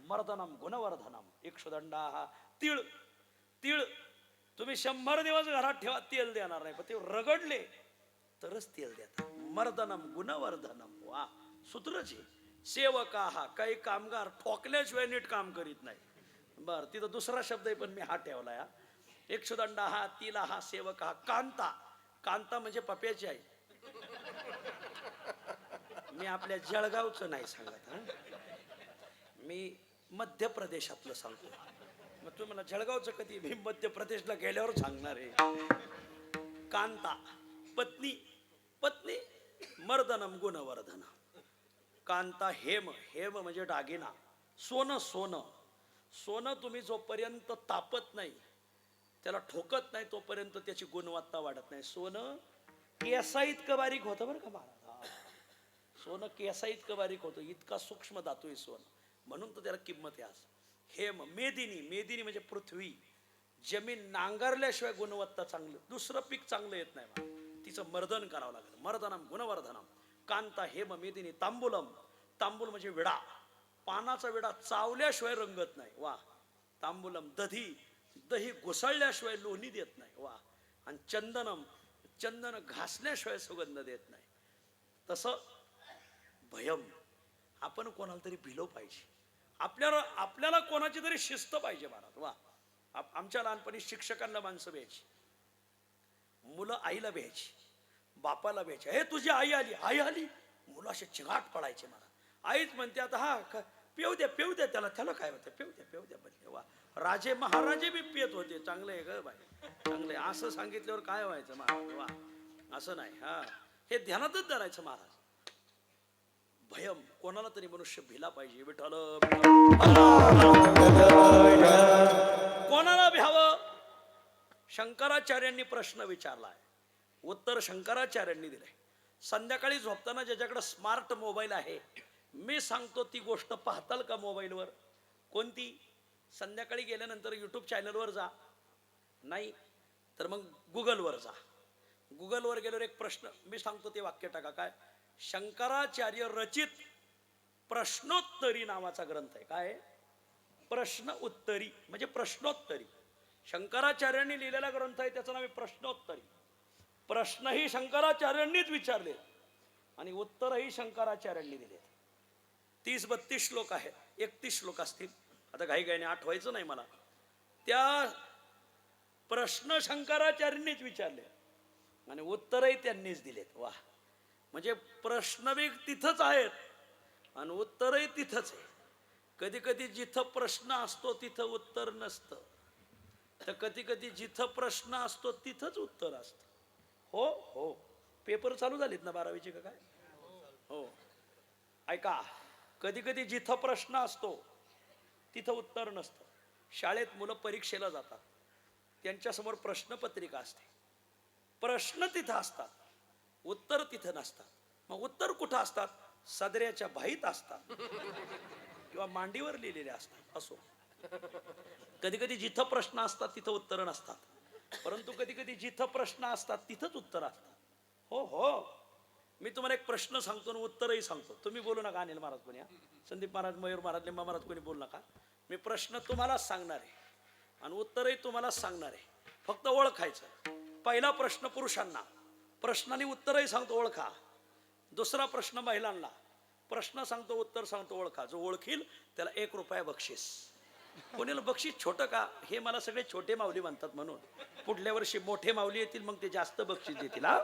मर्दनम गुणवर्धनम. इक्षुदंडाः. तीळ, तीळ तुम्ही 100 दिवस घरात ठेवा, तेल देणार नाही, पण ते रगडले तरच तेल देतात. मर्दनम गुणवर्धनम. वा, सूत्रच आहे. सेवकाः, काही कामगार ठोकल्याशिवाय नीट काम करीत नाही. बर, तिथं दुसरा शब्द आहे पण मी हा ठेवला. या इक्षुदंडाः तिलाः सेवकाः कांता. कांता म्हणजे पप्याची आई. मी आपल्या जळगावचं नाही सांगत हा, मी मध्य प्रदेशातलं सांगतो. मग तुम्ही मला जळगावचं कधी? मी मध्य प्रदेशला गेल्यावर सांगणार आहे. कांता पत्नी, पत्नी मर्दनम गुणवर्धन. कांता हेम, हेम म्हणजे दागिना. सोनं, सोनं, सोनं तुम्ही जोपर्यंत तापत नाही, त्याला ठोकत नाही, तोपर्यंत त्याची गुणवत्ता वाढत नाही. सोनं केसा इतकं बारीक होतं बरं का महाराज. सोनं केसा इतकं बारीक होतं, इतका सूक्ष्म धातू आहे सोनं, म्हणून तर त्याला किंमत आहे आज. हेम मेदिनी, मेदिनी म्हणजे पृथ्वी. जमीन नांगरल्याशिवाय गुणवत्ता चांगलं, दुसरं पीक चांगलं येत नाही मला. तिचं मर्दन करावं लागेल. मर्दनम गुणवर्धनम. कांता हेम मेदिनी तांबूलम. तांबूल म्हणजे विडा. पानाचा विडा चावल्याशिवाय रंगत नाही. वा, तांबूलम. दधी, दही घुसळल्याशिवाय लोणी देत नाही. वा, आणि चंदनम, चंदन घासल्याशिवाय सुगंध देत नाही. तसं भयम, आपण कोणाला तरी भिलो पाहिजे. आपल्याला कोणाची तरी शिस्त पाहिजे महाराज. वा, आमच्या लहानपणी शिक्षकांना माणसं भ्यायची, मुलं आईला भ्यायची, बापाला भ्यायची. हे तुझी आई आली, आई आली, मुलं असे चिंगाट पडायचे महाराज. आईच म्हणते आता हा पिऊ द्या, पिऊ द्या त्याला, त्याला काय होतं, पिऊ द्या, पिऊ द्या. म्हणजे वा, राजे महाराजे बी पियत होते. चांगले आहे ग बाई, चांगले. असं सांगितल्यावर काय व्हायचं महाराज? वा, असं नाही. हा, हे ध्यानातच धरायचं महाराज. भयम, कोणाला तरी मनुष्य भिला पाहिजे. विठ्ठल कोणाला भ्यावं? शंकराचार्यांनी प्रश्न विचारलाय, उत्तर शंकराचार्यांनी दिलंय. संध्याकाळी झोपताना ज्याच्याकडे स्मार्ट मोबाईल आहे, मी सांगतो ती गोष्ट पाहताल का मोबाईलवर? कोणती? संध्याकाळी गेल्यानंतर युट्यूब चॅनलवर जा, नाही तर मग गुगलवर जा. गुगलवर गेल्यावर एक प्रश्न, मी सांगतो ते वाक्य टाका. काय? शंकराचार्य रचित प्रश्नोत्तरी नावाचा ग्रंथ आहे. काय? प्रश्न उत्तरी म्हणजे प्रश्नोत्तरी. शंकराचार्यांनी लिहिलेला ग्रंथ आहे, त्याचं नाव आहे प्रश्नोत्तरी. प्रश्नही शंकराचार्यांनीच विचारले आणि उत्तरही शंकराचार्यांनी दिले. 30-32 श्लोक आहेत, 31 श्लोक असतील. आता घाई घाईने आठवायचं नाही मला. त्या प्रश्न शंकराचार्यांनीच विचारले आणि उत्तरही त्यांनीच दिलेत. वा, म्हणजे प्रश्न बी तिथंच आहेत आणि उत्तरही तिथंच आहे. कधी कधी जिथं प्रश्न असतो तिथं उत्तर नसतं, तर कधी कधी जिथं प्रश्न असतो तिथंच उत्तर असतं. हो हो, पेपर चालू झालेत ना 12वीचे का काय? हो, ऐका, कधी कधी जिथं प्रश्न असतो तिथं उत्तर नसतं. शाळेत मुलं परीक्षेला जातात, त्यांच्यासमोर प्रश्नपत्रिका असते. प्रश्न तिथं असतात, उत्तर तिथं नसतात. मग उत्तर कुठं असतात? सदऱ्याच्या बाहीत असतात किंवा मांडीवर लिहिलेले असतात. असो, कधी कधी जिथं प्रश्न असतात तिथं उत्तर नसतात, परंतु कधी कधी जिथं प्रश्न असतात तिथंच उत्तर असतात. हो हो, मी तुम्हाला एक प्रश्न सांगतो आणि उत्तरही सांगतो. तुम्ही बोलू नका. अनिल महाराज कोणी, संदीप महाराज, मयूर महाराज, लिंबा महाराज कोणी बोलू नका. मी प्रश्न तुम्हालाच सांगणार आहे आणि उत्तरही तुम्हालाच सांगणार आहे. फक्त ओळखायचं. पहिला प्रश्न पुरुषांना, प्रश्नाने उत्तरही सांगतो, ओळखा. दुसरा प्रश्न महिलांना, प्रश्न सांगतो, उत्तर सांगतो, ओळखा. जो ओळखील त्याला 1 रुपया बक्षीस. कोणाला बक्षीस छोटं का? हे मला सगळे छोटे माऊली म्हणतात म्हणून. पुढल्या वर्षी मोठे माऊली येतील, मग ते जास्त बक्षीस देतील. हा,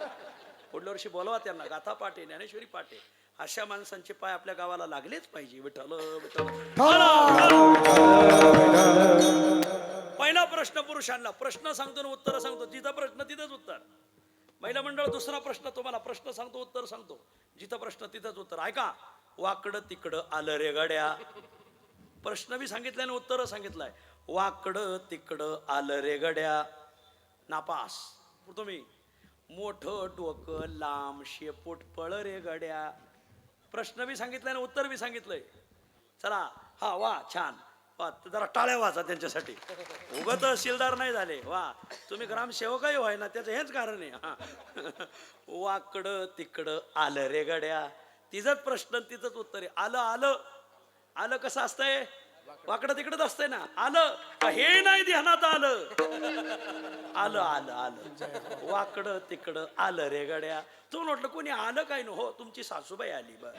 पुढल्या वर्षी बोलवा त्यांना. गाथा पाटे, ज्ञानेश्वरी पाटे, अशा माणसांचे पाय आपल्या गावाला लागलेच पाहिजे. विठ्ठल विठ्ठल. पहिला प्रश्न पुरुषांना, प्रश्न सांगतो आणि उत्तर सांगतो. जिथं प्रश्न तिथंच उत्तर. महिला मंडळ, दुसरा प्रश्न तुम्हाला, प्रश्न सांगतो, उत्तर सांगतो. जिथं प्रश्न तिथंच उत्तर. ऐका, वाकडं तिकडं आलं रे गड्या. प्रश्न बी सांगितलाय आणि उत्तर सांगितलंय. वाकडं तिकडं आलं रे गड्या. नापास तुम्ही. मोठं डोकं लांब शेपूट पळ रे गड्या. प्रश्न बी सांगितलाय आणि उत्तर बी सांगितलंय. चला, हा, वा, छान. वा, जरा टाळ्या वाचा त्यांच्यासाठी. उगत तहसीलदार नाही झाले. वा, तुम्ही ग्रामसेवकही व्हाय ना, त्याचं हेच कारण आहे. हा, वाकडं तिकडं आलं रे गड्या. तिचंच प्रश्न, तिचंच उत्तर आहे. आलं आलं आलं कसं असतंय? वाकडं तिकडच असतंय ना. आलं का हे नाही ध्यानात आलं? आलं आलं आलं. वाकडं तिकडं आलं रे गड्या. तू म्हटलं कोणी आलं काय? न हो, तुमची सासूबाई आली. बर,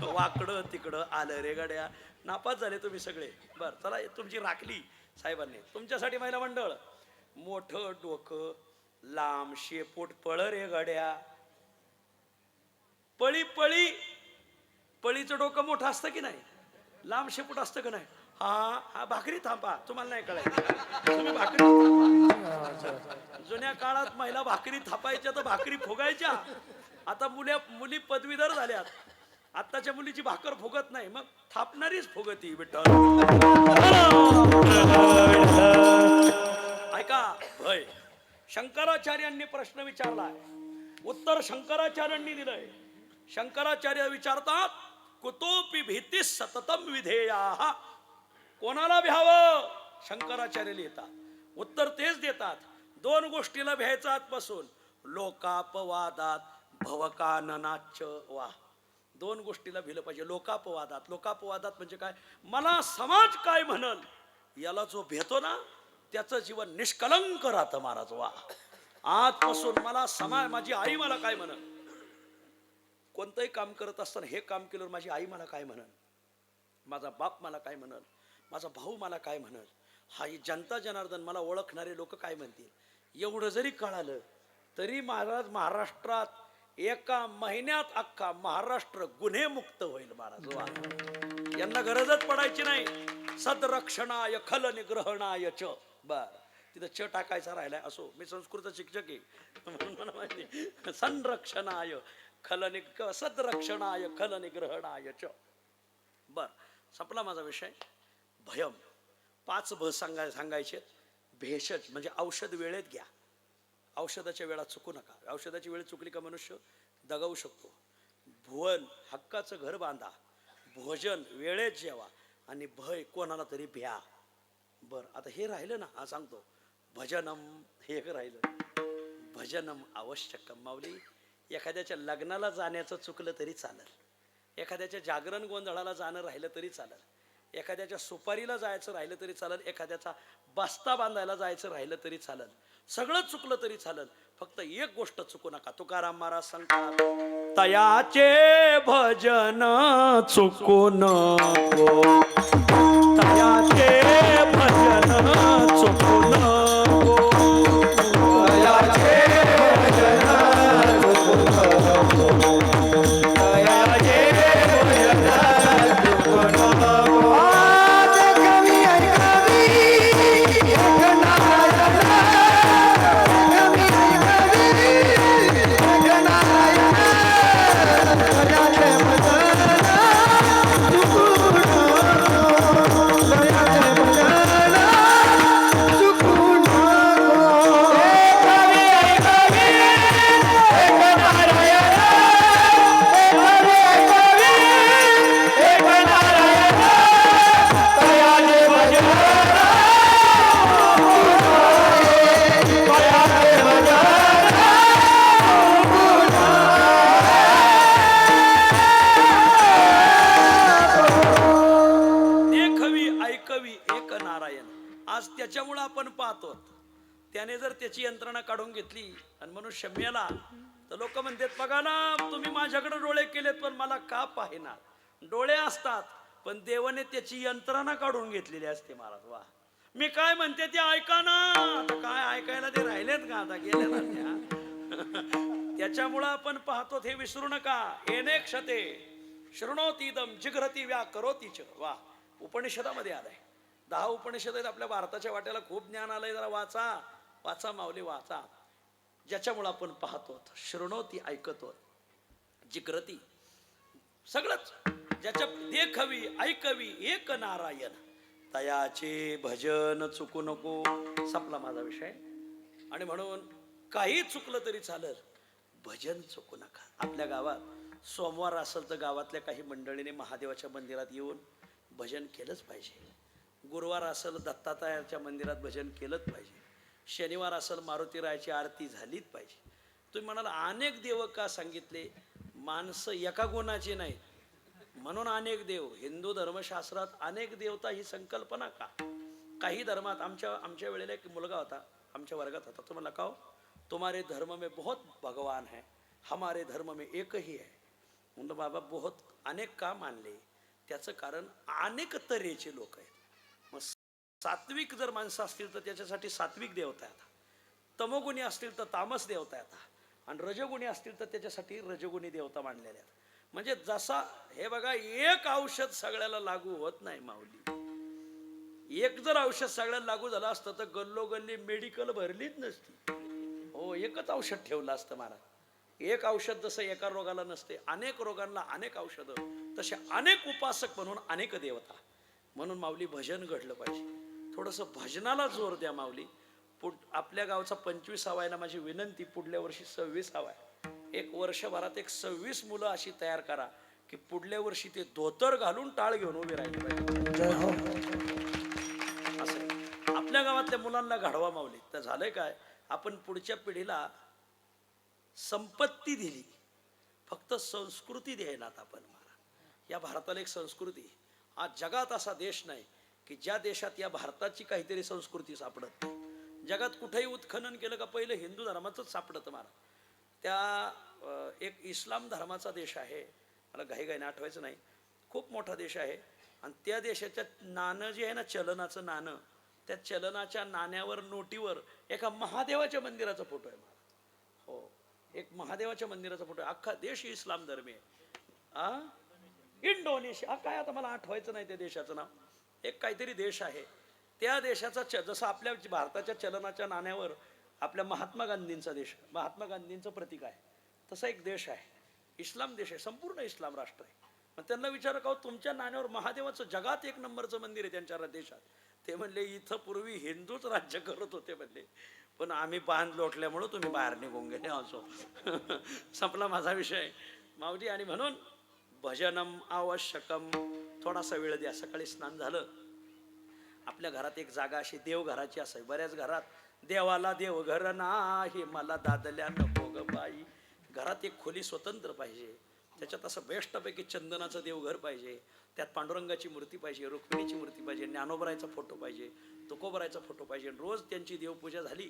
वाकडं तिकडं आलं रे गड्या. नापास झाले तुम्ही सगळे. बर, चला, तुमची राखली साहेबांनी तुमच्यासाठी. महिला मंडळ, मोठं डोकं लांब शेपूट पळ रे गड्या. पळी पळी, पळीचं डोकं मोठं असतं की नाही? लांब शेपूट असतं का नाही? हा हा, भाकरी थांबा, तुम्हाला नाही कळायचं. तुम्ही भाकरी थापा. जुन्या काळात महिला भाकरी थापायच्या तर भाकरी फुगायच्या. आता मुली पदवीधर झाल्यात. आत्ताच्या मुलीची भाकर फुगत नाही, मग थापणारीच फुगती. विठ्ठल ऐका, भय. शंकराचार्यांनी प्रश्न विचारलाय, उत्तर शंकराचार्यांनी दिलंय. शंकराचार्य विचारतात, कुतोपि भीती सततम विधेया. कोणाला भ्यावं? शंकराचार्य लिहितात. उत्तर तेच देतात. 2 गोष्टीला भ्यायचं आजपासून. लोकापवादात भवकाननाच. वा, 2 गोष्टीला भिलं पाहिजे. लोकापवादात. लोकापवादात म्हणजे काय? मला समाज काय म्हणल, याला जो भेटतो ना त्याचं जीवन निष्कलंक राहतं महाराज. वा, आजपासून मला समाज, माझी आई मला काय म्हणल. कोणतंही काम करत असताना हे काम केलं माझी आई मला काय म्हणल, माझा बाप मला काय म्हणल, माझा भाऊ मला काय म्हणल, हा जनता जनार्दन मला ओळखणारे लोक काय म्हणतील. एवढं जरी कळालं तरी महाराज महाराष्ट्रात एका महिन्यात अख्खा महाराष्ट्र गुन्हेमुक्त होईल महाराज. वा, यांना गरजच पडायची नाही. सदरक्षणाय खल निग्रहणाय च. बर, तिथं च टाकायचा राहिलाय. असो, मी संस्कृत शिक्षक आहे म्हणून मला माहिती. संरक्षणाय सदरक्षणाय खल निग्रहणाय च. बर, संपला माझा विषय. भयम 5 भ सांगायचे. भेषज म्हणजे औषध वेळेत घ्या. औषधाच्या वेळा चुकू नका. औषधाची वेळ चुकली का मनुष्य दगावू शकतो. भुवन हक्काचं घर बांधा. भोजन वेळेत जेवा. आणि भय कोणाला तरी भ्या. बर, आता हे राहिलं ना, हा सांगतो. भजनम हे एक राहिलं. भजनम आवश्यकम. माऊली, एखाद्याच्या लग्नाला जाण्याचं चुकलं तरी चालेल. एखाद्याच्या जागरण गोंधळाला जाणं राहिलं तरी चालेल. एखाद्याच्या सुपारीला जायचं राहिलं तरी चालेल. एखाद्याचा बस्ता बांधायला जायचं राहिलं तरी चालेल. सगळं चुकलं तरी चालेल. फक्त एक गोष्ट चुकू नका. तुकाराम महाराज सांगतात, तयाचे भजन चुकू नको. तयाचे भजन चुकू नको. तयाचे भजन चुकू नको. तयाचे भजन चुकू नको. आज कवी ऐकावी एक नारायण. कवी ऐकावी एक नारायण. तयाचे भजन चुकू नको. तयाचे भजन चुकू नको. कवी ऐकावी एक नारायण. कवी ऐकावी एक नारायण. तयाचे भजन तयाचे भजन देखवी ऐकवी एक नारायण. आज त्याच्यामुळं आपण पाहतो. त्याने जर त्याची यंत्रणा काढून घेतली आणि मनुष्य मेला तर लोक म्हणतात, बघा ना, तुम्ही माझ्याकडे डोळे केलेत पण मला का पाहिना. डोळे असतात पण देवाने त्याची यंत्रणा काढून घेतलेली असते. महाराज वा, मी काय म्हणते ते ऐका ना. आता काय ऐकायला ते राहिलेत का, आता गेले ना त्या. त्याच्यामुळं आपण पाहतो, हे विसरू नका. येणे क्षते शृणोतीदम जिघ्रती व्याकरोती च. वा, उपनिषदामध्ये आलंय. 10 उपनिषद आहेत आपल्या भारताच्या वाट्याला. खूप ज्ञान आलंय. जरा वाचा वाचा माऊली वाचा. ज्याच्यामुळं आपण पाहतो, शृणोती ऐकतो, जिग्रती सगळंच. ज्याच्या देखवी ऐकवी एक नारायण. तयाचे भजन चुकू नको. संपला माझा विषय. आणि म्हणून काही चुकलं तरी चालेल, भजन चुकू नका. आपल्या गावात सोमवार असेल तर गावातल्या काही मंडळीने महादेवाच्या मंदिरात येऊन भजन केलंच पाहिजे. गुरुवार असेल दत्तात्रयाच्या मंदिरात भजन केलंच पाहिजे. शनिवार असेल मारुतीरायाची आरती झालीच पाहिजे. तुम्ही म्हणाला अनेक देव का सांगितले. माणसं एका गुणाची नाही म्हणून अनेक देव. हिंदू धर्मशास्त्रात अनेक देवता ही संकल्पना का. काही धर्मात आमच्या वेळेला एक मुलगा होता, आमच्या वर्गात होता. तो म्हणला, का हो, तुम्हारे धर्म में बहुत भगवान है, हमारे धर्म में एक ही है. म्हणलं, बाबा बहुत अनेक का मानले. त्याचं कारण अनेक तऱ्हेचे लोक आहेत. मग सात्विक जर माणसं असतील तर त्याच्यासाठी सात्विक देवता येतात. तमोगुणी असतील तर तामस देवता येतात. आणि रजगुणी असतील तर त्याच्यासाठी रजगुणी देवता मांडलेल्या आहेत. म्हणजे जसा हे बघा, एक औषध सगळ्याला लागू होत नाही माऊली. एक जर औषध सगळ्याला लागू झालं असतं तर गल्लोगल्ली मेडिकल भरलीच नसती. हो, एकच औषध ठेवलं असतं महाराज. एक औषध जसं एका रोगाला नसते, अनेक रोगांना अनेक औषधं, तसे अनेक उपासक म्हणून अनेक देवता. म्हणून माऊली भजन घडलं पाहिजे. थोडंसं भजनाला जोर द्या माऊली. आपल्या गावचा 25वा आहे ना, माझी विनंती, पुढल्या वर्षी 26वा आहे. एक वर्षभरात एक 26 मुलं अशी तयार करा की पुढल्या वर्षी ते धोतर घालून टाळ घेऊन उभे राहिले पाहिजे. असं आपल्या गावातल्या मुलांना घडवा माऊली. तर झालंय काय, आपण पुढच्या पिढीला संपत्ती दिली, फक्त संस्कृती द्यायलात आपण. या भारताला एक संस्कृती. आज जगात असा देश नाही की ज्या देशात या भारताची काहीतरी संस्कृती सापडत नाही. जगात कुठेही उत्खनन केलं का पहिलं हिंदू धर्माचंच सापडतं मला. त्या एक इस्लाम धर्माचा देश आहे, मला घाईघाईने आठवायचं नाही, खूप मोठा देश आहे. आणि त्या देशाच्या नाणं जे आहे ना, चलनाचं नाणं, त्या चलनाच्या नाण्यावर नोटीवर एका महादेवाच्या मंदिराचा फोटो आहे मला. हो, एक महादेवाच्या मंदिराचा फोटो आहे. अख्खा देश इस्लाम धर्मी आहे. इंडोनेशिया काय, आता मला आठवायचं नाही त्या देशाचं नाव. एक काहीतरी देश आहे, त्या देशाचा जसं आपल्या भारताच्या चलनाच्या नाण्यावर आपल्या महात्मा गांधींचा देश, महात्मा गांधींचं प्रतीक आहे, तसा एक देश आहे, इस्लाम देश आहे, संपूर्ण इस्लाम राष्ट्र आहे. मग त्यांना विचार का तुमच्या नाण्यावर महादेवाचं जगात एक नंबरचं मंदिर आहे त्यांच्या देशात. ते म्हणले इथं पूर्वी हिंदूच राज्य करत होते म्हणले, पण आम्ही बांध लोटल्यामुळं तुम्ही बाहेर निघून गेले. असो संपला माझा विषय माऊली. आणि म्हणून भजनम आवश्यकम. थोडासा वेळ द्या. सकाळी स्नान झालं, आपल्या घरात एक जागा अशी देवघराची असावी. बऱ्याच घरात देवाला देवघर नाही, मला दादल्या नको ग बाई. घरात एक खोली स्वतंत्र पाहिजे, त्याच्यात असं बेस्टपैकी चंदनाचं देवघर पाहिजे, त्यात पांडुरंगाची मूर्ती पाहिजे, रुक्मिणीची मूर्ती पाहिजे, ज्ञानोबरायचा फोटो पाहिजे, तुकोबरायचा फोटो पाहिजे. रोज त्यांची देवपूजा झाली,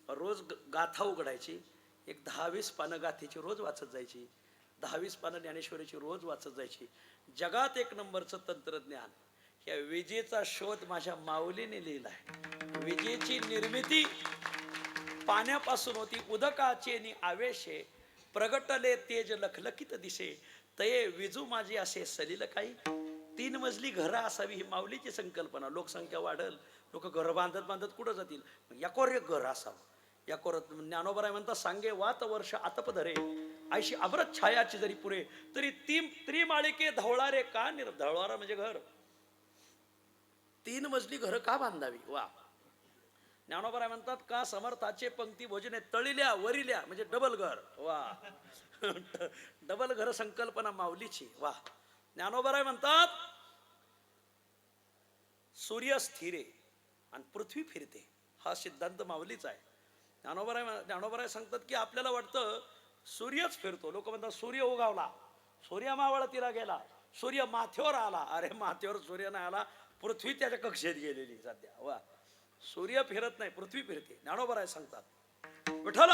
रोज गाथा उघडायची, एक 10-20 पानं गाथेची रोज वाचत जायची, 10-20 पानं ज्ञानेश्वरीची रोज वाचत जायची. जगात एक नंबरचं तंत्रज्ञान या विजेचा शोध माझ्या माऊलीने लिहिला आहे. विजेची निर्मिती पाण्यापासून होती. उदकाचे नि आवेशे प्रगटले तेज लखलखित दिसे, तये विजू माझी असे सलील काही. 3 मजली घरं असावी ही माऊलीची संकल्पना. लोकसंख्या वाढल, लोक घरं बांधत बांधत कुठं जातील, याकोर एक घर असावं. याकोर ज्ञानोबराय म्हणतात, सांगे वात वर्ष आतप धरे, आयशी अमृत छायाची जरी पुरे, तरी त्रिमाळिके धवळारे का धवळारा म्हणजे घर. 3 मजली घरं का बांधावी. वा. ज्ञानोबराय म्हणतात, का समर्थाचे पंक्ती भोजने तळिल्या वरिल्या म्हणजे डबल घर. वा. डबल घर संकल्पना माऊलीची. वा. ज्ञानोबराय म्हणतात, सूर्य स्थिरे आणि पृथ्वी फिरते, हा सिद्धांत माऊलीचा आहे. ज्ञानोबराय सांगतात की आपल्याला वाटतं सूर्यच फिरतो. लोक म्हणतात सूर्य उगावला, सूर्य मावळतीला गेला, सूर्य माथ्यावर आला. अरे माथ्यावर सूर्य नाही आला, पृथ्वी त्याच्या कक्षेत गेलेली सध्या. वा. सूर्य फिरत नाही, पृथ्वी फिरते. ज्ञानोबराय सांगतात, विठ्ठल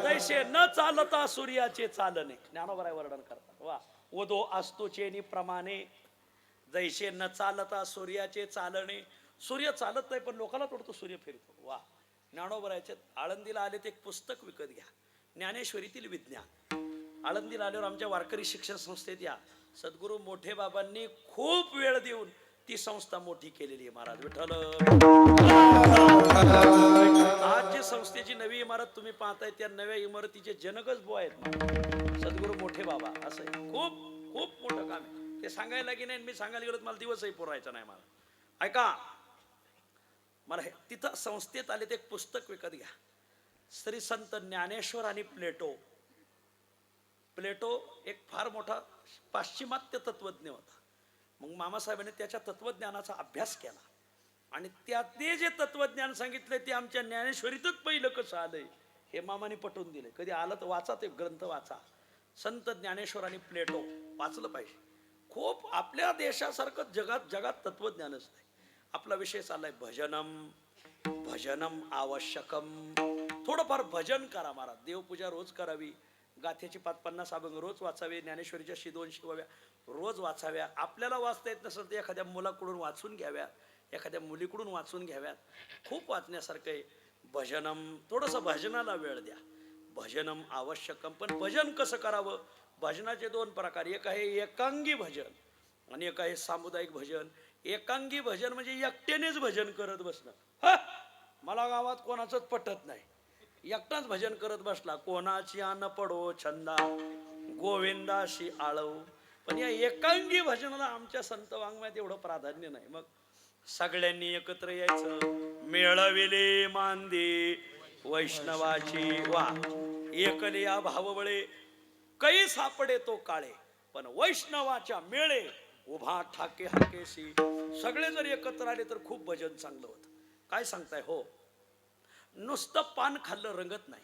जैसे न चालता सूर्याचे चालणे. ज्ञानोबराय वर्णन करतात. वा. ओदो असतोचे प्रमाणे जैसे न चालता सूर्याचे चालणे. सूर्य चालत नाही पण लोकांना तोडतो, सूर्य फिरतो. वा. ज्ञानोबरायचे आळंदीला आले ते एक पुस्तक विकत घ्या, ज्ञानेश्वरीतील विज्ञान. आळंदीला आल्यावर आमच्या वारकरी शिक्षण संस्थेत या. सद्गुरू मोठे बाबांनी खूप वेळ देऊन ती संस्था मोठी केलेली आहे. महाराज विठ्ठल. आज जी संस्थेची नवी इमारत तुम्ही पाहताय, त्या नव्या इमारतीचे जनकच बुवा आहेत सद्गुरू मोठे बाबा. असं आहे. खूप खूप मोठं काम आहे. ते सांगायला की नाही, मी सांगायला गेलो मला दिवसही पुरायचा नाही. मला ऐका, मला हे तिथं संस्थेत आले ते एक पुस्तक विकत घ्या. श्री संत ज्ञानेश्वर आणि प्लेटो. प्लेटो एक फार मोठा पाश्चिमात्य तत्वज्ञ होता. मग मामासाहेबांनी त्याच्या तत्वज्ञानाचा अभ्यास केला आणि ते जे तत्वज्ञान सांगितले ते आमच्या ज्ञानेश्वरीतच पहिलं कसं आलंय हे मामाने पटवून दिले. कधी आलं तर वाचा, ते ग्रंथ वाचा. संत ज्ञानेश्वर आणि प्लेटो वाचलं पाहिजे. खूप आपल्या देशासारखं जगात तत्वज्ञानच नाही. आपला विषय चाललाय भजनम. भजनम आवश्यकम. थोडंफार भजन करा महाराज. देवपूजा रोज करावी, गाथेची 5-50 अभंग रोज वाचावे, ज्ञानेश्वरीच्या 200 शिवाव्या रोज वाचाव्या. आपल्याला वाचता येत नसेल तर एखाद्या मुलाकडून वाचून घ्याव्या, एखाद्या मुलीकडून वाचून घ्याव्यात. खूप वाचण्यासारखं आहे. भजनम. थोडंसं भजनाला वेळ द्या. भजनम आवश्यकम. पण भजन कसं करावं. भजनाचे 2 प्रकार. एक आहे एकांगी भजन आणि एक आहे सामुदायिक भजन. एकांगी भजन म्हणजे एकट्यानेच भजन करत बसणं. मला गावात कोणाचंच पटत नाही, एकटाच भजन करत बसला. कोणाची आन पडो छंदा, गोविंदाशी आळव. पण या एकांगी भजनाला आमच्या संत वाङ्मयात एवढं प्राधान्य नाही. मग सगळ्यांनी एकत्र यायचं. मेळविले मांदी वैष्णवाची. वा. एकले या भावबळे कै सापडे तो काळे, पण वैष्णवाच्या मेळे उभा ठाके हाकेशी. सगळे जर एकत्र आले तर खूप भजन चांगलं होतं. काय सांगताय. हो. नुसतं पान खाल्लं रंगत नाही,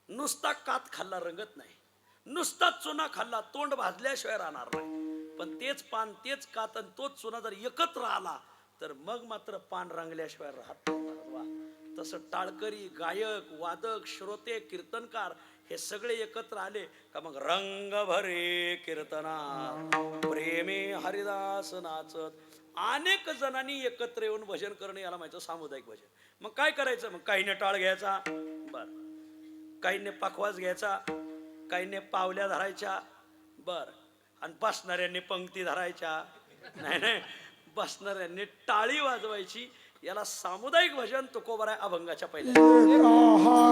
नुसता कात खाल्ला रंगत नाही, नुसता चुना खाल्ला तोंड भाजल्याशिवाय राहणार नाही. पण तेच पान, तेच कात आणि तोच चुना जर एकत्र आला तर मग मात्र पान रंगल्याशिवाय राहत नाही. तसं टाळकरी, गायक, वादक, श्रोते, कीर्तनकार हे सगळे एकत्र आले का मग रंग भरे कीर्तना प्रेमे हरिदास नाचत. अनेक जणांनी एकत्र येऊन भजन करणे याला माहिती सामुदायिक भजन. मग काय करायचं. मग काहीने टाळ घ्यायचा, बर, काहीने पखवाज घ्यायचा, काहीने पावल्या धरायच्या, बर, आणि बसणाऱ्यांनी पंक्ती धरायच्या. नाही नाही, बसणाऱ्यांनी टाळी वाजवायची. याला सामुदायिक भजन तुकोबराय अभंगाच्या पहिल्या.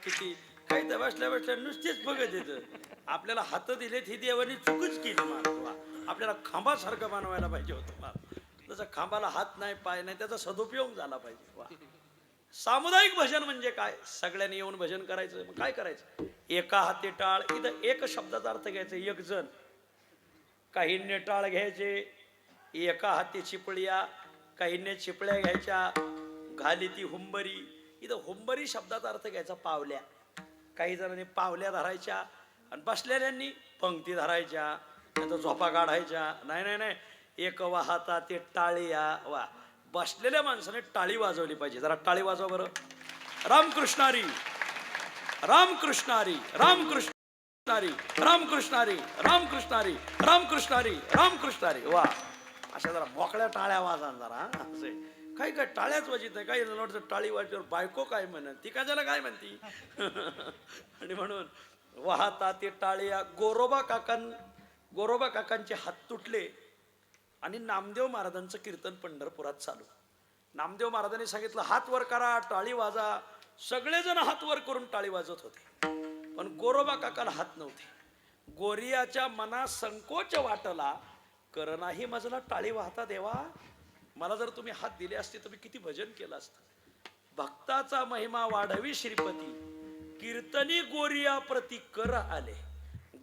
किती काही तर बसल्या बसल्या नुसतेच बघत येतं. आपल्याला हात दिलेत ही देवानी चुकच केली महाराज. आपल्याला खांबासारखं बनवायला पाहिजे होतं महाराज. जसं खांबाला हात नाही पाय नाही त्याचा सदुपयोग झाला पाहिजे. वा, सामुदायिक भजन म्हणजे काय? सगळ्यांनी येऊन भजन करायचं. मग काय करायचं? एका हाती टाळ. इथं एक शब्दाचा अर्थ घ्यायचा. एक जण. काहींनी टाळ घ्यायचे, एका हाती चिपळ्या, काहींनी चिपळ्या घ्यायच्या, घाली ती हुंबरी. इथं हुंबरी शब्दाचा अर्थ घ्यायचा पावल्या. काही जणांनी पावल्या धरायच्या आणि बसलेल्यांनी पंक्ती धरायच्या, त्याचा झोपा काढायच्या. नाही नाही नाही, एक वाहता ते टाळ्या. वा, बसलेल्या माणसाने टाळी वाजवली पाहिजे. जरा टाळी वाजवा बरं. रामकृष्णारी रामकृष्णारी रामकृष्णारी रामकृष्णारी रामकृष्णारी रामकृष्णारी रामकृष्णारी. वा, अशा जरा मोकळ्या टाळ्या वाजा जरा. असे काही काय टाळ्याच वाजित नाही. काही वाटतं टाळी वाजल्यावर बायको काय म्हणत, ती का ज्याला काय म्हणती. आणि म्हणून वाहता ते टाळ्या. गोरोबा काकांचे हात तुटले आणि नामदेव महाराजांचं कीर्तन पंढरपुरात चालू. नामदेव महाराजांनी सांगितलं हात वर करा, टाळी वाजा. सगळेजण हात वर करून टाळी वाजत होते, पण गोरोबा काकाला हात नव्हते. गोरियाच्या मना संकोच वाटला, कर नाही मजला टाळी वाहता देवा. मला जर तुम्ही हात दिले असते तर मी किती भजन केलं असतं. भक्ताचा महिमा वाढवी श्रीपती, कीर्तनी गोरिया प्रति कर आले.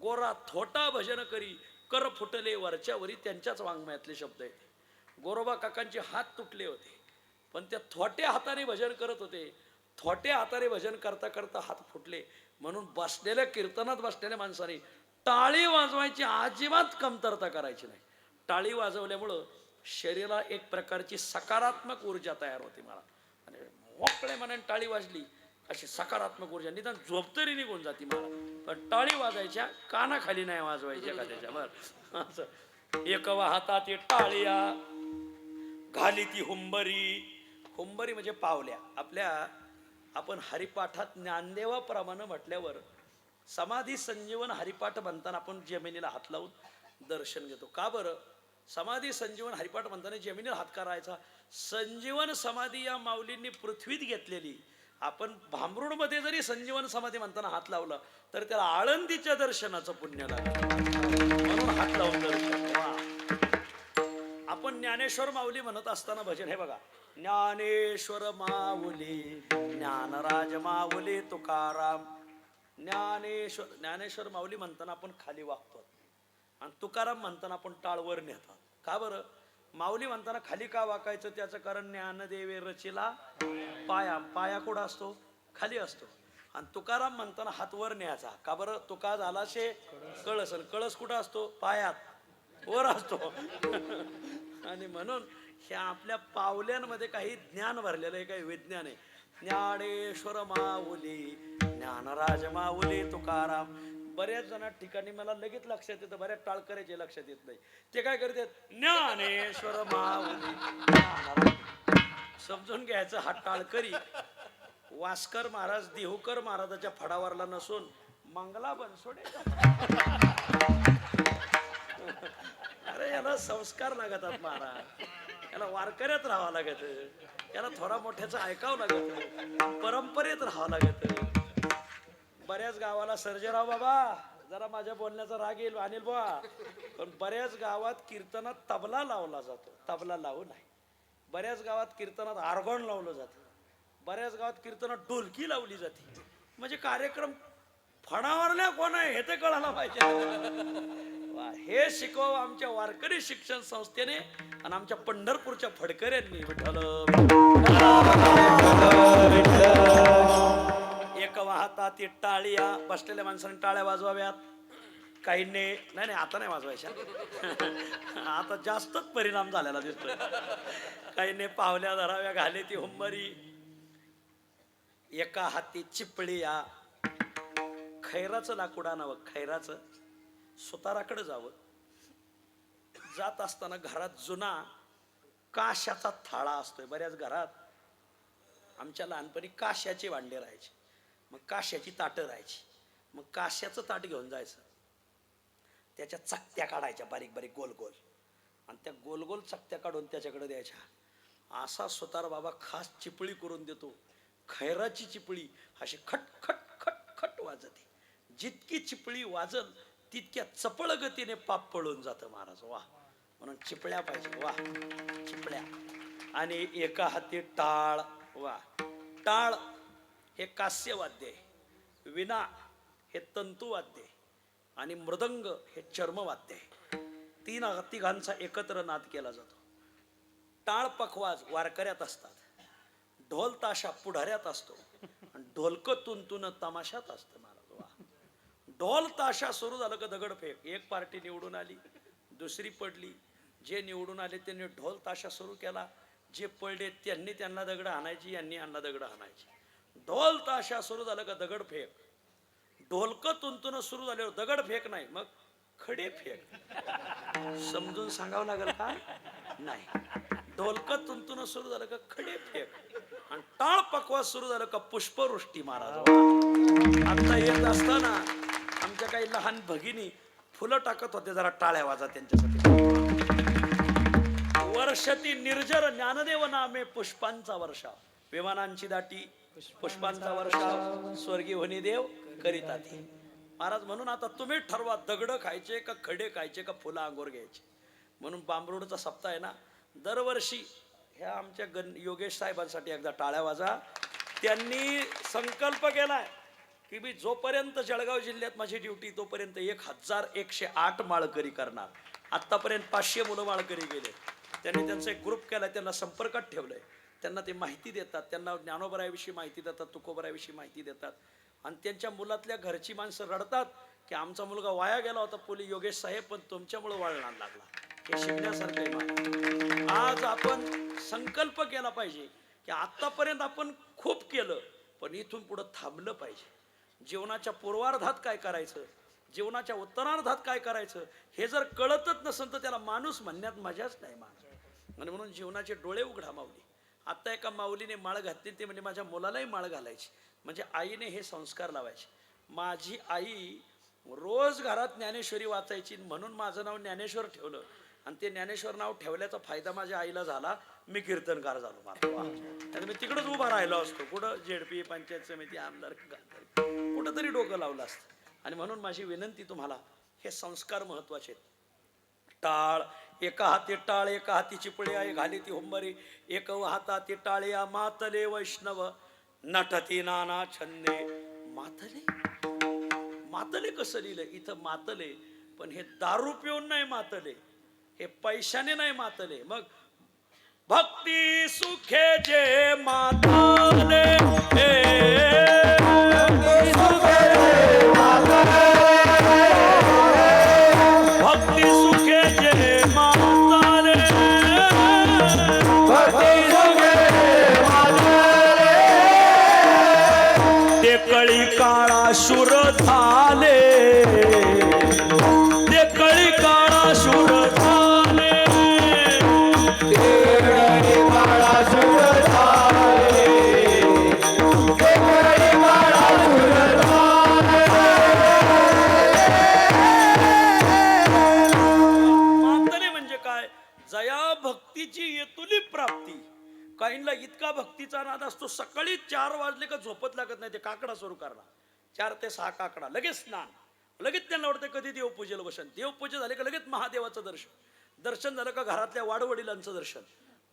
गोरा थोटा भजन करी, कर फुटले वरच्यावरी त्यांच्याच वाङ्मयातले शब्द आहेत. गोरोबा काकांचे हात तुटले होते, पण त्या थोट्या हाताने भजन करत होते. थोट्या हाताने भजन करता करता हात फुटले, म्हणून बसलेल्या कीर्तनात बसलेल्या माणसाने टाळी वाजवायची अजिबात कमतरता करायची नाही. टाळी वाजवल्यामुळं शरीराला एक प्रकारची सकारात्मक ऊर्जा तयार होते मला. आणि मोकळे मनाने टाळी वाजली अशी सकारात्मक ऊर्जा निदान झोप तरी निघून जाते मला. पण टाळी वाजायच्या कानाखाली नाही वाजवायच्या का त्याच्यावर असं. एकवा हातात टाळ्या घाली ती हुंबरी. हुंबरी म्हणजे पावल्या. आपण हरिपाठात ज्ञानदेवाप्रमाणे म्हटल्यावर समाधी संजीवन हरिपाठ म्हणताना आपण जमिनीला हात लावून दर्शन घेतो. का बरं? समाधी संजीवन हरिपाठ म्हणताना जमिनीला हात करायचा. संजीवन समाधी या माऊलींनी पृथ्वीत घेतलेली. आपण भांबरूडमध्ये जरी संजीवन समाधी म्हणताना हात लावला तर त्याला आळंदीच्या दर्शनाचं पुण्य लागतं, म्हणून हात लावून दर्शन. आपण ज्ञानेश्वर माऊली म्हणत असताना भजन हे बघा. ज्ञानेश्वर माऊली ज्ञानराज माऊली तुकाराम. ज्ञानेश्वर माऊली म्हणताना आपण खाली वागतो आणि तुकाराम म्हणताना आपण टाळवर नेतात. का बरं? माऊली म्हणताना खाली का वाकायचं? त्याचं कारण ज्ञानदेवे रचिला पाया. पाया कुठं असतो? खाली असतो. आणि तुकाराम म्हणताना हात वर न्यायचा. का बरं? तुका झाला शे कळस, आणि कळस कुठं असतो? पायात वर असतो. आणि म्हणून ह्या आपल्या पावल्यांमध्ये काही ज्ञान भरलेलं आहे, काही विज्ञान आहे. ज्ञानेश्वर माऊली ज्ञानराज माऊली तुकाराम. बऱ्याच जण ठिकाणी मला लगेच लक्षात येतं, बऱ्याच टाळकऱ्याचे लक्षात येत नाही. ते काय करतात? ज्ञानेश्वर माऊली. समजून घ्यायचं, हा टाळकरी वास्कर महाराज देहूकर महाराजाच्या फडावरला नसून मंगला बनसोडे. अरे याला संस्कार लागतात महाराज, याला वारकऱ्यात राहावं लागत, याला थोडा मोठ्याचं ऐकावं लागत, परंपरेत राहावं लागत. बऱ्याच गावाला सर्जेराव बाबा जरा माझ्या बोलण्याचा राग येईल अनिल बाबा, पण बऱ्याच गावात कीर्तनात तबला लावला जातो. तबला लावू नाही. बऱ्याच गावात कीर्तनात आर्गॉन लावलं जातं. बऱ्याच गावात कीर्तनात ढोलकी लावली जाते. म्हणजे कार्यक्रम फणावरल्या कोण आहे हे तर कळायला पाहिजे. हे शिकव आमच्या वारकरी शिक्षण संस्थेने आणि आमच्या पंढरपूरच्या फडकऱ्यांनी. एक वाहतात टाळ्या. बसलेल्या माणसाने टाळ्या वाजवाव्यात. काहींनी नाही आता नाही वाजवायच्या, आता जास्तच परिणाम झालेला दिसतोय. काहींनी पावल्या धराव्या घाले ती हुंबरी. एका हाती चिपळीया. खैराचं लाकूड आणावं, खैराचं. सुताराकडे जावं. जात असताना घरात जुना काशाचा थाळा असतोय. बऱ्याच घरात आमच्या लहानपणी काश्याचे भांडे राहायचे, मग काश्याची ताटं राहायची. मग काश्याचं ताट घेऊन जायचं, त्याच्या चकत्या काढायच्या बारीक बारीक गोल गोल, आणि त्या गोल गोल चकत्या काढून त्याच्याकडे द्यायच्या. असा सुतार बाबा खास चिपळी करून देतो. खैराची चिपळी अशी खट खट खट खट वाजते. जितकी चिपळी वाजल तितक्या चपळ गतीने पाप पळून जातं महाराज. वा, म्हणून चिपळ्या पाहिजे. वा, चिपळ्या. आणि एका हाती टाळ. वा, टाळ हे कास्यवाद्य आहे, विना हे तंतुवाद्य आहे, आणि मृदंग हे चर्मवाद्य आहे. तिघांचा एकत्र नाद केला जातो. टाळ पखवाज वारकऱ्यात असतात, ढोल ताशा पुढाऱ्यात असतो, आणि ढोलक तुंतुन तमाशात असतं महाराज. वा, ढोल ताशा सुरू झालं का दगडफेक. एक पार्टी निवडून आली, दुसरी पडली. जे निवडून आले त्यांनी ढोल ताशा सुरू केला. जे पडले त्यांनी त्यांना दगड आणायची, यांनी यांना दगड आणायची. ढोल ताशा सुरू झालं का दगडफेक. ढोलक तुंतुन सुरू झाल्यावर दगडफेक नाही, मग खडे फेक. समजून सांगावं लागेल का? नाही. ढोलक तुंतुन सुरू झालं का खडे फेक, आणि टाळ पकवास सुरू झालं का पुष्पवृष्टी महाराज. आता येत असताना आमच्या काही लहान भगिनी फुलं टाकत होते, जरा टाळ्या वाजा त्यांच्यासाठी. वर्षती निर्जर ज्ञानदेव नामे पुष्पांचा वर्षा. विमानांची दाटी पुष्पांचा वर्षा स्वर्गीय होनी देव करीत आधी महाराज. म्हणून आता तुम्ही ठरवा, दगड खायचे का खडे खायचे का फुलं अंगोर घ्यायचे. म्हणून बांबरूडचा सप्ताह आहे ना, दरवर्षी ह्या आमच्या योगेश साहेबांसाठी एकदा टाळ्या वाजा. त्यांनी संकल्प केलाय की मी जोपर्यंत जळगाव जिल्ह्यात माझी ड्युटी तोपर्यंत 1108 माळकरी करणार. आत्तापर्यंत 500 मुलं माळकरी गेले. त्यांनी त्यांचा एक ग्रुप केला, त्यांना संपर्कात ठेवलंय. त्यांना ते माहिती देतात, त्यांना ज्ञानोबरायाविषयी माहिती देतात, तुकोबरायाविषयी माहिती देतात. आणि त्यांच्या मुलातल्या घरची माणसं रडतात की आमचा मुलगा वाया गेला होता पोली योगेश साहेब, पण तुमच्यामुळे वळणार लागला. हे शिकण्यासारखं आहे मला. आज आपण संकल्प केला पाहिजे की आतापर्यंत आपण खूप केलं, पण इथून पुढं थांबलं पाहिजे. जीवनाच्या पूर्वार्धात काय करायचं, जीवनाच्या उत्तरार्धात काय करायचं हे जर कळतच नसेल तर त्याला माणूस म्हणण्यात मजाच नाही माणूस. आणि म्हणून जीवनाचे डोळे उघडा माऊली. आता एका माऊलीने माळ घातली, ते म्हणजे माझ्या मुलालाही माळ घालायची, म्हणजे आईने हे संस्कार लावायचे. माझी आई रोज घरात ज्ञानेश्वरी वाचायची, म्हणून माझं नाव ज्ञानेश्वर ठेवलं. आणि ते ज्ञानेश्वर नाव ठेवल्याचा फायदा माझ्या आईला झाला, मी कीर्तनकार झालो. मला मी तिकडंच उभा राहिलो असतो, कुठं जेडपी, पंचायत समिती, आमदार, कुठं तरी डोकं लावलं असतं. आणि म्हणून माझी विनंती तुम्हाला, हे संस्कार महत्वाचे आहेत. टाळ एका हाती टाळ, एका हाती चिपळी आहे घाली ती हुंबरी, एक हाताती टाळ्या मातले वैष्णव नटती नाना छंदे. मातले, मातले कसं लिहिलं इथं? मातले, पण हे दारू पिऊन नाही मातले, हे पैशाने नाही मातले. मग भक्ती सुखे जे मातले, भक्ती सुखे जे मातले, ते कळी काळा शूर झाले, ते कळी काळा शूर झाले. जया भक्तीची येतुली प्राप्ती. काहींना इतका भक्तीचा नाद असतो, सकाळी 4 वाजले का झोपत लागत नाही, ते काकडा सुरू करणार. 4 ते 6 काकडा, लगेच स्नान, लगेच त्यांना वाटतं कधी देवपूजेला बसन. देवपूजा झाले का लगेच महादेवाचं दर्शन, दर्शन झालं का घरातल्या वाडवडिलांचं दर्शन,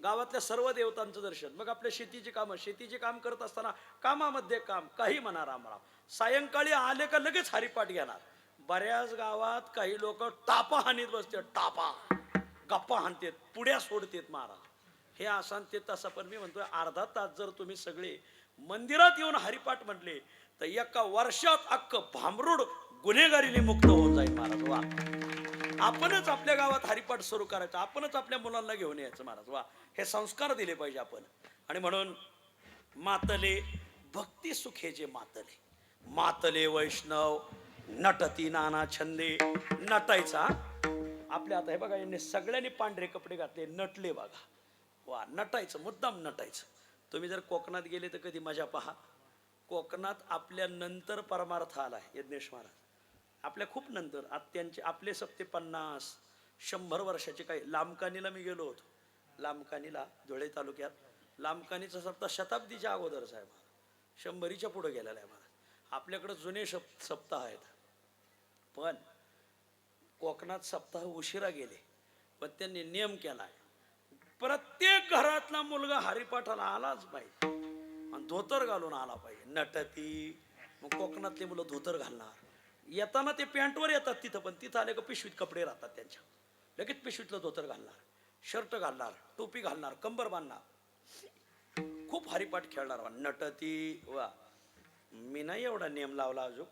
गावातल्या सर्व देवतांचं दर्शन. मग आपल्या शेतीची कामं, शेतीचे काम करत असताना कामामध्ये काम, काही म्हणा रामराम. सायंकाळी आले का लगेच हरिपाठ घेणार. बऱ्याच गावात काही लोक टापा हानीत बसतात, टापा गप्पा हाणतेत, पुड्या सोडतेत महाराज. हे असं ते तसं. पण मी म्हणतोय अर्धा तास जर तुम्ही सगळे मंदिरात येऊन हरिपाठ म्हटले तर एका वर्षात अख्खं भामरूड गुन्हेगारीने मुक्त होऊन जाईल महाराज. वा, आपणच आपल्या गावात हरिपाठ सुरू करायचं, आपणच आपल्या मुलांना घेऊन यायचं महाराज. वा, हे संस्कार दिले पाहिजे आपण. आणि म्हणून मातले भक्ती सुखे जे मातले, मातले वैष्णव नटती नाना छंदे. नटायचा आपल्या, आता हे बघा यांनी सगळ्यांनी पांढरे कपडे घातले, नटले बघा. वा, नटायचं, मुद्दाम नटायचं. तुम्ही जर कोकणात गेले तर कधी मजा पहा. कोकणात आपल्या नंतर परमार्थ आला यज्ञेश महाराज, आपल्या खूप नंतर. आत्यांचे आपले सप्ते 50-100 वर्षाचे. काही लांबकानीला मी गेलो होतो, लांबकानीला धुळे तालुक्यात. लांबकानीचा सप्ताह शताब्दीच्या अगोदरच आहे महाराज, 100च्या पुढे गेलेला आहे महाराज. आपल्याकडे जुने सप्ताह आहेत, पण कोकणात सप्ताह उशिरा गेले. पण त्यांनी नियम केलाय, प्रत्येक घरातला मुलगा हरिपाठाला आलाच पाहिजे आणि धोतर घालून आला पाहिजे. नटती, मग कोकणातले मुलं धोतर घालणार. येताना ते पॅन्टवर येतात तिथं, पण तिथं आले का पिशवीत कपडे राहतात त्यांच्या, लगेच पिशवीतलं धोतर घालणार, शर्ट घालणार, टोपी घालणार, कंबर बांधणार, खूप हरिपाठ खेळणार. नटती. वा, मी नाही एवढा नियम लावला अजून.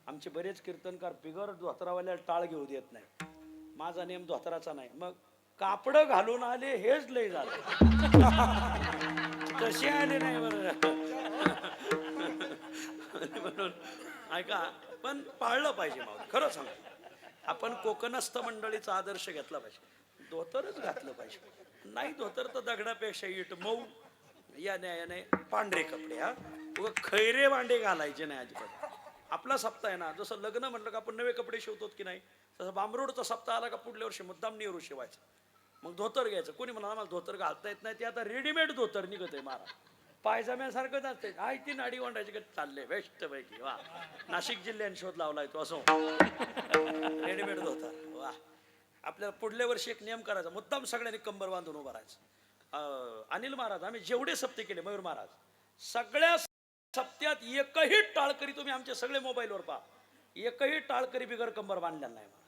आमचे बरेच कीर्तनकार बिगर धोतरावाल्याला टाळ घेऊ देत नाही. माझा नियम धोतराचा नाही. मग कापड घालून आले हेच लय झालं, तसे आले नाही बरं. म्हणून ऐका, पण पाळलं पाहिजे माऊली. खरं सांगा, आपण कोकणस्थ मंडळीचा आदर्श घेतला पाहिजे. धोतरच घातलं पाहिजे, नाही धोतर तर दगडापेक्षा इट मऊ. या नाही पांढरे कपडे, हा खैरे भांडे घालायचे नाही अजिबात. आपला सप्ताह आहे ना, जसं लग्न म्हटलं का आपण नवे कपडे शिवतो की नाही, तसं बांबरोडचा सप्ताह आला का पुढल्या वर्षी मुद्दाम नेहरू शिवायचं, मग धोतर घ्यायचं. कोणी म्हणा आम्हाला धोतर घालता येत नाही, ते आता रेडीमेड धोतर निघत आहे महाराज, पायजाम्यासारखं असते. आई ती नाडी वांडायची चालले बेस्ट पैकी. वा, नाशिक जिल्ह्याने शोध लावलाय तो असो, रेडीमेड धोतर. वा, आपल्याला पुढल्या वर्षी एक नियम करायचा, मुद्दाम सगळ्यांनी कंबर बांधून उभं राहायचं. अनिल महाराज, आम्ही जेवढे सप्ते केले, मयूर महाराज, सगळ्या सप्त्यात एकही टाळकरी तुम्ही आमचे सगळे मोबाईलवर पहा, एकही टाळकरी बिगर कंबर बांधलेला नाही मला.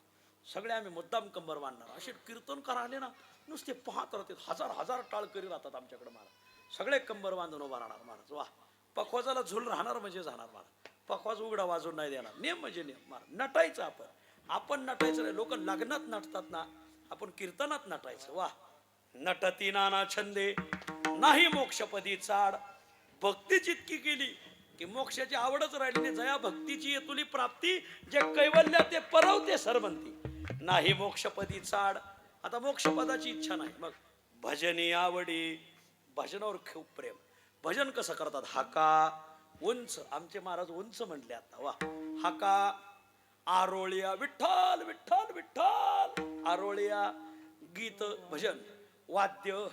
सगळे आम्ही मुद्दाम कंबर बांधणार. असे कीर्तनकार आले ना, नुसते पाहत राहतात. हजार हजार टाळकरी राहतात आमच्याकडे महाराज. सगळे कंबर बांधून उभा राहणार महाराज. वा, पखवाजाला झुल राहणार म्हणजे जाणार महाराज. पखवाज उघडा वाजून नाही देणार. नियम म्हणजे नियम महाराज. नटायचं आपण नटायचं नाही. लोक लग्नात नटतात ना, आपण कीर्तनात नटायचं. वा, नटती नाना छंदे नाही मोक्षपदी चाड. भक्तीच इतकी केली की मोक्षाची आवडच राहिली नाही. जया भक्तीची येतुली प्राप्ती, जे कैवल्य ते परवते सरबंती. नाही मोक्षपदी चाड. आता मोक्षपदाची इच्छा नाही, मग भजनी आवडी. भजनावर खूप प्रेम. भजन कसं करतात? हाका उंच. आमचे महाराज उंच म्हटले आता. वा, हाका आरोळिया विठ्ठल विठ्ठल विठ्ठल. आरोळिया गीत भजन वाद्य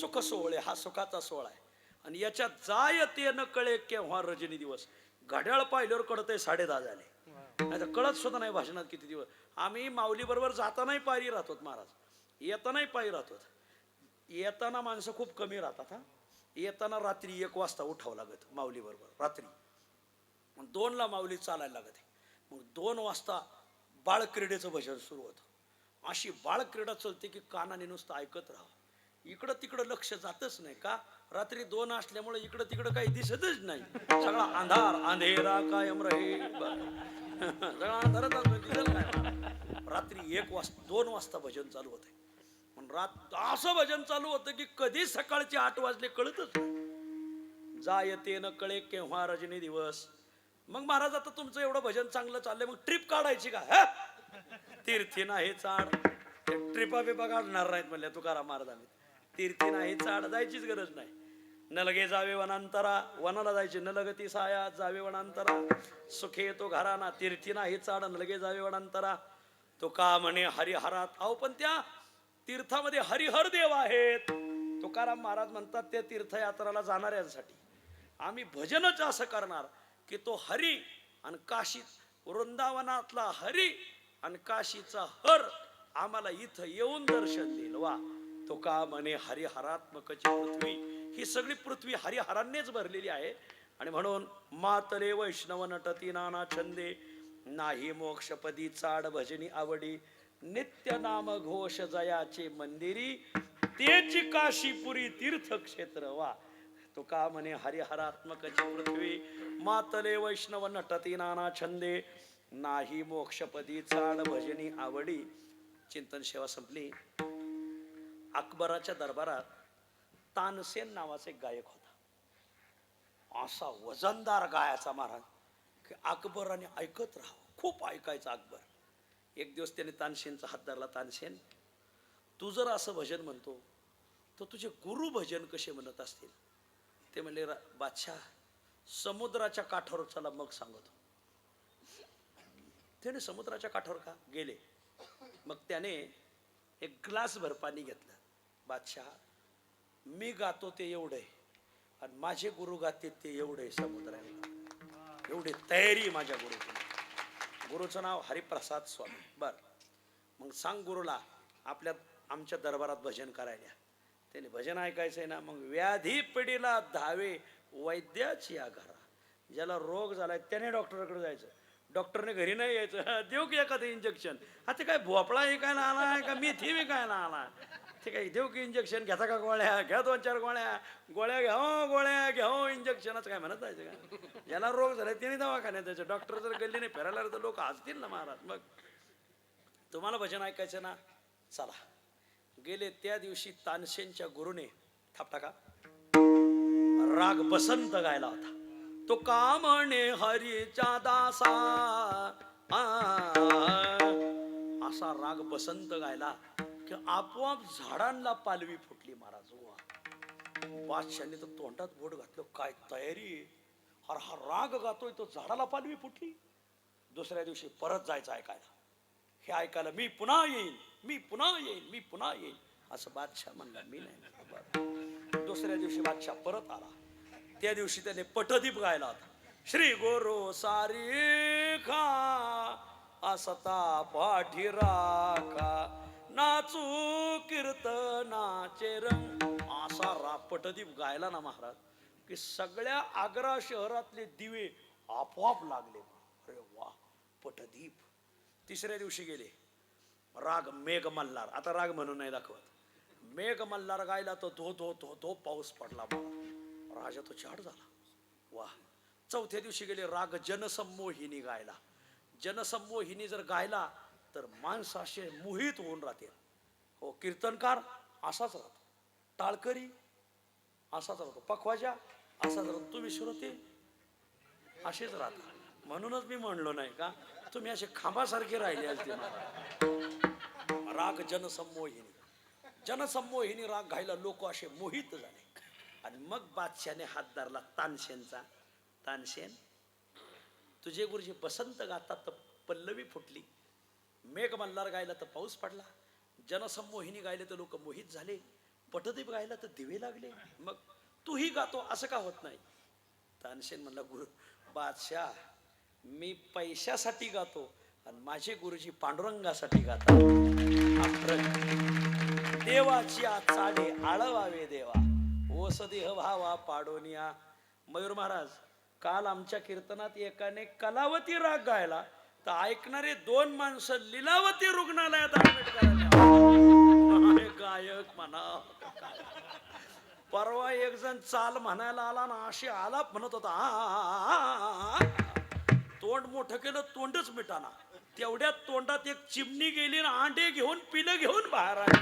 सुख सोहळे. हा सुखाचा सोहळा आहे. आणि याच्यात जायते न कळे केव्हा रजनी दिवस. घड्याळ पाहिल्यावर कळतंय 10:30 झाले. नाही तर कळत सुद्धा नाही भाषणात किती दिवस. आम्ही माऊली बरोबर जातानाही पायरी राहतो महाराज, येतानाही पायी राहतो. येताना माणसं खूप कमी राहतात. हा, येताना रात्री 1 वाजता उठावं लागत माऊली बरोबर रात्री. मग 2ला माऊली चालायला लागत. मग 2 वाजता बाळक्रीडेचं भजन सुरू होतं. अशी बाळक्रीडा चलते की कानाने नुसतं ऐकत राहावं. इकडं तिकडं लक्ष जातच नाही. का? रात्री 2 असल्यामुळे इकडं तिकडं काही दिसतच नाही. सगळा अंधार अंधेरा कायम रहे. सगळा अंधारातच दिसेल काय. रात्री 2 वाजता भजन चालू होते. पण असं भजन चालू होतं की कधी सकाळचे 8 वाजले कळतच नाही. जायते न कळे केव्हा रजनी दिवस. मग महाराज आता तुमचं एवढं भजन चांगलं चाललंय, मग ट्रिप काढायची का? तीर्थी नाही चाड. ट्रिपा बिपा काढणार नाहीत म्हणल्या तुकाराम महाराजांनी. तीर्थी नाही चाड, जायचीच गरज नाही. नलगे जावे वनांतरा. वनाला जायचे. नलगती साया जावे वनांतरा. सुखे येतो घराना. तीर्थी नाही चाड नलगे जावे वनांतरा. तो का म्हणे हरिहरात. अहो पण त्या तीर्थामध्ये हरिहर देव आहेत. तुकाराम महाराज म्हणतात त्या तीर्थयात्राला जाणाऱ्यांसाठी आम्ही भजनच असं करणार की तो हरी आणि काशीत वृंदावनातला हरी आणि काशीचा हर आम्हाला इथं येऊन दर्शन देईल. वा, तो का म्हणे हरिहरात्मकची पृथ्वी. ही सगळी पृथ्वी हरिहरांनीच भरलेली आहे. आणि म्हणून मातले वैष्णव नटती नाना छंदे नाही मोक्षपदी चाड भजनी आवडी. नित्य नाम घोष जयाचे मंदिरी तेची काशीपुरी तीर्थक्षेत्र. वा, तो का म्हणे हरिहरात्मकची पृथ्वी मातले वैष्णव नटती नाना छंदे नाही मोक्षपदी चाड भजनी आवडी. चिंतन सेवा संपली. अकबराच्या दरबारात तानसेन नावाचा एक गायक होता. असा वजनदार गायाचा महाराज की अकबराने ऐकत राहावं. खूप ऐकायचा अकबर. एक दिवस त्याने तानसेनचा हात धरला. तानसेन, तू जर असं भजन म्हणतो तर तुझे गुरु भजन कसे म्हणत असतील? ते म्हणले, बादशाह समुद्राच्या काठावर चला मग सांगतो. त्याने समुद्राच्या काठावर का गेले. मग त्याने एक ग्लासभर पाणी घेतलं. बादशाह, मी गातो ते एवढे आणि माझे गुरु गाते ते एवढे समुद्राला. एवढी तयारी माझ्या गुरुची. गुरुचं नाव हरिप्रसाद स्वामी. बर, मग सांग गुरुला आमच्या दरबारात भजन करायला. त्याने भजन ऐकायचंय ना. मग व्याधी पिढीला धावे वैद्याची आघारा. ज्याला रोग झालाय त्याने डॉक्टरकडे जायचं. डॉक्टरने घरी नाही यायचं. देऊ की एखादं इंजेक्शन. आता काय भोपळा विकायला आलाय का मेथी विकायला आला? ठीक आहे, देऊ की इंजेक्शन. घेता का गोळ्या? घ्या 2-4 गोळ्या. गोळ्या घ्या इंजेक्शनच काय म्हणत जायचं का? ज्याला रोग झाला त्याने दवाखान्यात जायचं. डॉक्टर जर गेले नाही फिरायला तर लोक हसतील ना महाराज. मग तुम्हाला भजन ऐकायचं ना, चला. गेले. त्या दिवशी तानसेनच्या गुरुने थाप टाका राग बसंत गायला होता. तो का म्हणे हरीच्या दासा. असा राग बसंत गायला की आपोआप झाडांना पालवी फुटली महाराज. बादशाने तर तोंडात बोट घातलं. काय तयारी. हा राग गातोय तो झाडाला पालवी फुटली. दुसऱ्या दिवशी परत जायचं ऐकायला. हे ऐकायला मी पुन्हा येईन, मी पुन्हा येईन, मी पुन्हा येईन असं बादशाह म्हणला. मी नाही. दुसऱ्या दिवशी बादशाह परत आला. त्या दिवशी त्याने पटदीप गायला होता. श्री गुरु सारी खा असता पाठी राखा नाचू कीर्तनाचे रंग. असा पटदीप गायला ना महाराज की सगळ्या आग्रा शहरातले दिवे आपोआप लागले. अरे वा, पटदीप. तिसऱ्या दिवशी गेले, राग मेघ मल्हार. आता राग म्हणून नाही दाखवत, मेघ मल्हार गायला तर धो धो धो धो पाऊस पडला. राजा तो चाट झाला. वा. चौथ्या दिवशी गेले, राग जनसंमोहिनी गायला. जनसंमोहिनी जर गायला तर माणसं असे मोहित होऊन राहतील. हो, कीर्तनकार असाच राहतो, टाळकरी असाच राहतो, पखवाजा असाच राहतो, तुम्ही श्रोते असेच राहता. म्हणूनच मी म्हणलो नाही का तुम्ही असे खांबासारखे राहिले असते. राग जनसंमोहिनी, जनसंमोहिनी राग गायला लोक असे मोहित झाले. आणि मग बादशाने हात धरला तानसेनचा. तानसेन, तुझे गुरुजी बसंत गातात तर पल्लवी फुटली, मेघ मल्हार गायला तर पाऊस पडला, जनसंमोहिनी गायले तर लोक मोहित झाले, पटदीप गायला तर दिवे लागले, मग तूही गातो असं का होत नाही? तानसेन म्हणला, गुरु बादशाह, मी पैशासाठी गातो आणि माझे गुरुजी पांडुरंगासाठी गातात. देवाची चाडे आळवावे देवा, ओस देह भावा पाडोनिया. मयूर महाराज, काल आमच्या कीर्तनात एकाने कलावती राग गायला तर ऐकणारे 2 माणसं लीलावती रुग्णालयात ऍडमिट करायला. गायक म्हणा. परवा एक जण चाल म्हणायला आला ना, अशी आलाप म्हणत होता, तोंड मोठं केलं तोंडच मिटाना. तेवढ्यात तोंडात एक चिमणी गेली ना, अंडे घेऊन पिलं घेऊन बाहेर आले.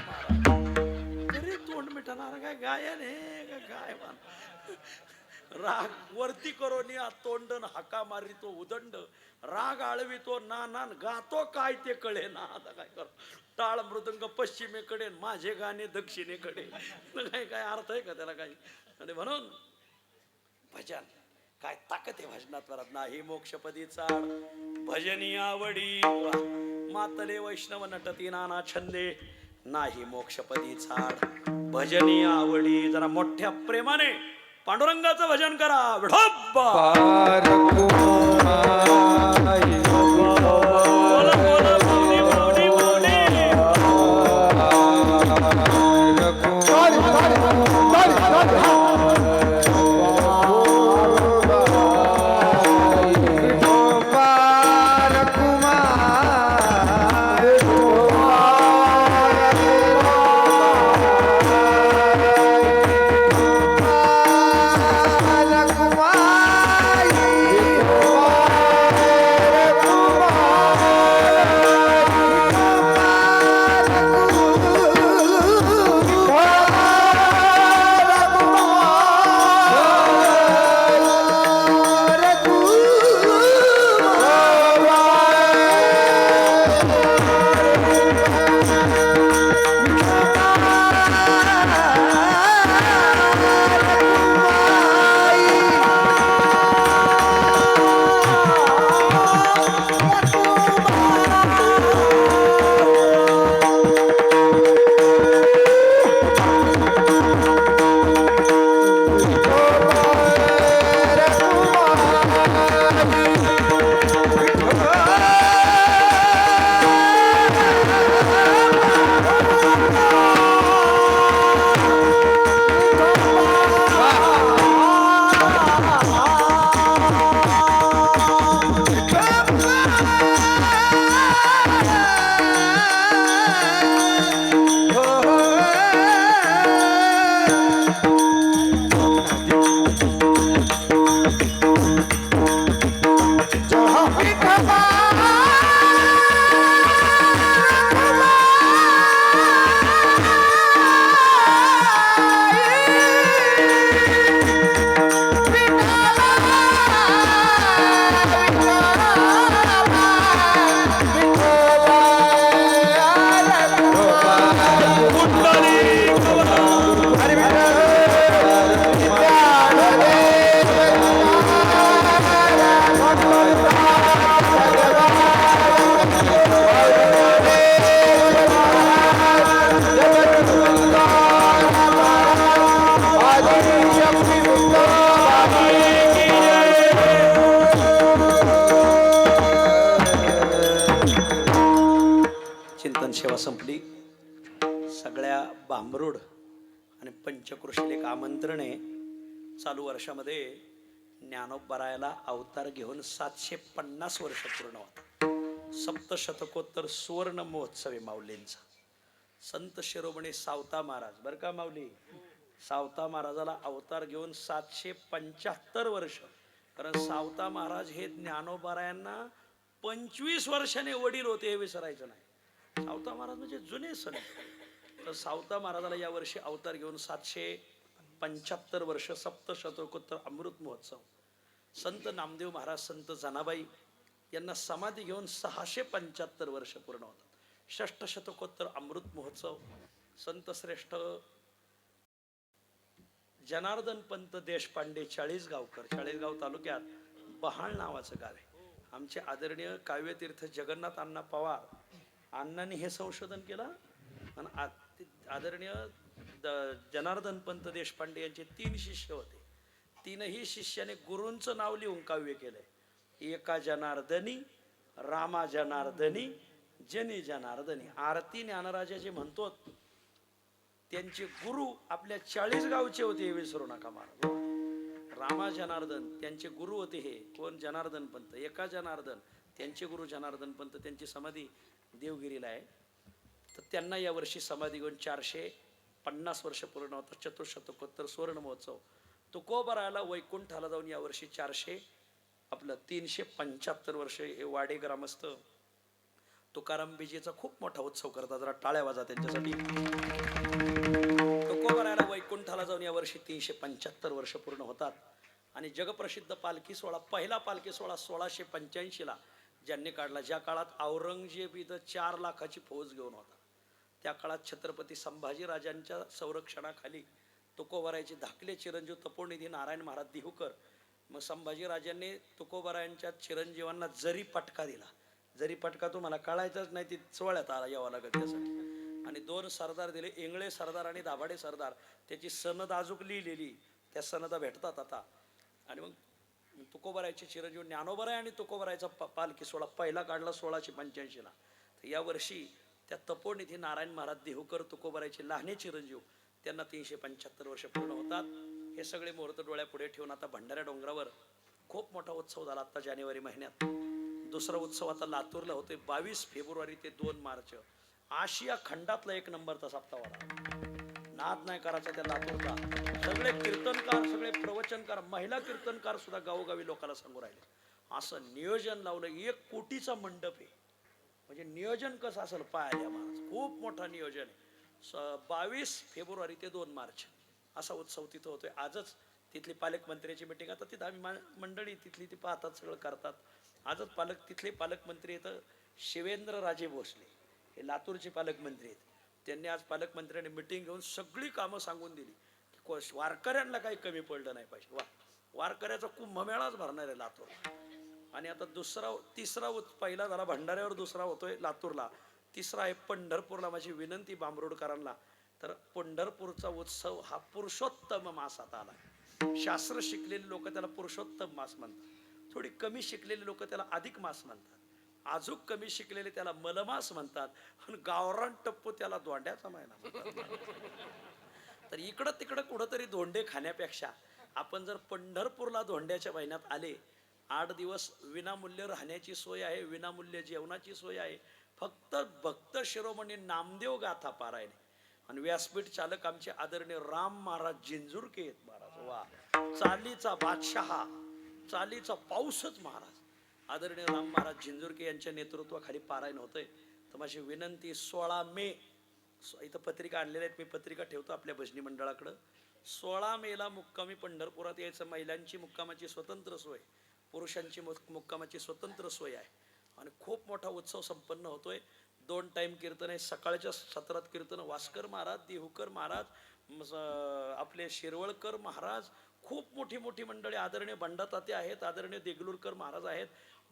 अरे तोंड मिटाणार काय गायन हे काय मान. राग वरती करून या तोंडन हाका मारितो उदंड, राग आळवितो नानान गातो काय ते कळे ना. आता काय कर, टाळ मृदंग पश्चिमेकडे, माझे गाणे दक्षिणेकडे. काय काय अर्थ आहे का त्याला काही? आणि म्हणून भजन काय ताकद आहे भजनात. परत नाही मोक्षपदी चाड भजनी आवडी, मातले वैष्णव नटती नाना छंदे, नाही मोक्षपदी चाड भजनी आवडी. जरा मोठ्या प्रेमाने पांडुरंगाचं भजन करा. विठोबा बोला बोला माऊली माऊली माऊली. सेवा संपली. सगळ्या भांबरूड आणि पंचकृषीला एक आमंत्रण आहे. चालू वर्षामध्ये ज्ञानोबरायाला अवतार घेऊन 750 वर्ष पूर्ण होतात. सप्तशतकोत्तर सुवर्ण महोत्सव आहे माऊलींचा. संत शिरोमणी सावता महाराज बरं का माऊली, सावता महाराजाला अवतार घेऊन 775 वर्ष. कारण सावता महाराज हे ज्ञानोबरायांना 25 वर्षाने वडील होते हे विसरायचं नाही. सावता महाराज म्हणजे जुने संत. तर सावता महाराजाला यावर्षी अवतार घेऊन 775 वर्ष, सप्तशतकोत्तर अमृत महोत्सव. संत नामदेव महाराज, संत जनाबाई यांना समाधी घेऊन 675 वर्ष पूर्ण होतात. षष्ठशतकोत्तर अमृत महोत्सव. संत श्रेष्ठ जनार्दन पंत देशपांडे चाळीसगावकर, चाळीसगाव तालुक्यात बहाळ नावाचं गाव आहे. आमचे आदरणीय काव्यतीर्थ जगन्नाथ अण्णा पवार अण्णांनी हे संशोधन केलं. आणि आदरणीय जनार्दन पंत देशपांडे यांचे 3 शिष्य होते. 3ही शिष्याने गुरूंचं नाव लिहून काव्य केलंय. एका जनार्दनी, रामा जनार्दनी, जनी जनार्दनी. आरती ज्ञानराजा जे म्हणतो त्यांचे गुरु आपल्या 40 गावचे होते हे विसरू नका महाराज. रामा जनार्दन त्यांचे गुरु होते. हे कोण? जनार्दन पंत. एका जनार्दन त्यांचे गुरु जनार्दन पंत. त्यांची समाधी देवगिरीला आहे. तर त्यांना यावर्षी समाधी घेऊन 450 वर्ष पूर्ण होतात. चतुर्शतकोत्तर सुवर्ण महोत्सव. तुकोबरायाला वैकुंठाला जाऊन यावर्षी 375 वर्ष. हे वाडे ग्रामस्थ तुकाराम बीजेचा खूप मोठा उत्सव करतात. जरा टाळ्या वाजा त्यांच्यासाठी. तुकोबरायाला वैकुंठाला जाऊन यावर्षी 375 वर्ष पूर्ण होतात. आणि जगप्रसिद्ध पालखी सोहळा, पहिला पालखी सोहळा 1685 ज्यांनी काढला, ज्या काळात औरंगजेब इथं 4 लाखाची फौज घेऊन होता. त्या काळात छत्रपती संभाजीराजांच्या संरक्षणाखाली तुकोबरायाचे धाकले चिरंजीव तपोनिधी नारायण महाराज देहूकर, मग संभाजीराजांनी तुकोबरायांच्या चिरंजीवांना जरी पटका दिला. जरी पटका तुम्हाला कळायचाच नाही, ती सोहळ्यात आला यावं लागत त्यासाठी. आणि 2 सरदार दिले, इंगळे सरदार आणि दाभाडे सरदार. त्याची सनद आजूक लिहिलेली, त्या सनदा भेटतात आता. आणि मग तुकोबरायाचे चिरंजीव ज्ञानोबराय आणि तुकोबरायाचा पालखी सोहळा पहिला काढला 1685. तर यावर्षी त्या तपोनिधी नारायण महाराज देहूकर तुकोबरायाचे लहाने चिरंजीव, त्यांना 375 वर्ष पूर्ण होतात. हे सगळे मुहूर्त डोळ्यापुढे ठेवून आता भंडाऱ्या डोंगरावर खूप मोठा उत्सव झाला आता जानेवारी महिन्यात. दुसरा उत्सव आता लातूरला होतोय 22 फेब्रुवारी ते 2 मार्च. आशिया खंडातला 1 नंबरचा सप्ताह. नाद नाही करायचा त्या लातूरचा. सगळे कीर्तनकार, सगळे प्रवचनकार, महिला कीर्तनकार सुद्धा गावोगावी लोकांना सांगू राहिले. असं नियोजन लावलं. 1 कोटीचा मंडप आहे. म्हणजे नियोजन कसं असेल पाहायला महाराज. खूप मोठा नियोजन आहे. 22 फेब्रुवारी ते 2 मार्च असा उत्सव तिथं होतोय. आजच तिथली पालकमंत्र्याची मिटिंग. आता तिथं आम्ही मंडळी तिथली ती पाहतात, सगळं करतात. आजच तिथले पालकमंत्री येतं शिवेंद्र राजे भोसले, हे लातूरचे पालकमंत्री आहेत. त्यांनी आज पालकमंत्र्यांनी मिटिंग घेऊन सगळी कामं सांगून दिली की वारकऱ्यांना काही कमी पडलं नाही पाहिजे. वारकऱ्याचा कुंभमेळाच भरणार आहे लातूर. आणि आता तिसरा पहिला झाला भंडाऱ्यावर, दुसरा होतोय लातूरला, तिसरा आहे पंढरपूरला. माझी विनंती बांबरोडकरांना, तर पंढरपूरचा उत्सव हा पुरुषोत्तम मासात आला. शास्त्र शिकलेले लोक त्याला पुरुषोत्तम मास म्हणतात. थोडी कमी शिकलेले लोक त्याला अधिक मास म्हणतात. अजून कमी शिकलेले त्याला मलमास म्हणतात. आणि गावरान टप्पू त्याला धोंड्याचा महिना म्हणतात. तर इकडं तिकडं कुठंतरी धोंडे खाण्यापेक्षा आपण जर पंढरपूरला धोंड्याच्या महिन्यात आले, 8 दिवस विनामूल्य राहण्याची सोय आहे, विनामूल्य जेवणाची सोय आहे. फक्त भक्त शिरोमणी नामदेव गाथा पारायण. आणि व्यासपीठ चालक आमचे आदरणीय राम महाराज जिंजुरके आहेत महाराज. वा, चालीचा बादशहा, चालीचा पाऊसच महाराज आदरणीय राम महाराज जिंजुरके यांच्या नेतृत्वाखाली पारायण होतंय. तर माझी विनंती 16 मे, इथं पत्रिका आणलेल्या आहेत, मी पत्रिका ठेवतो आपल्या भजनी मंडळाकडं. 16 मेला मुक्कामी पंढरपुरात यायचं. महिलांची मुक्कामाची स्वतंत्र सोय, पुरुषांची मुक्कामाची स्वतंत्र सोय आहे. आणि खूप मोठा उत्सव संपन्न होतोय. 2 टाइम कीर्तन आहे. सकाळच्या सत्रात कीर्तन वास्कर महाराज, देहूकर महाराज, आपले शिरवळकर महाराज, खूप मोठी मोठी मंडळी, आदरणीय बंडाताते आहेत, आदरणीय देगलूरकर महाराज आहेत,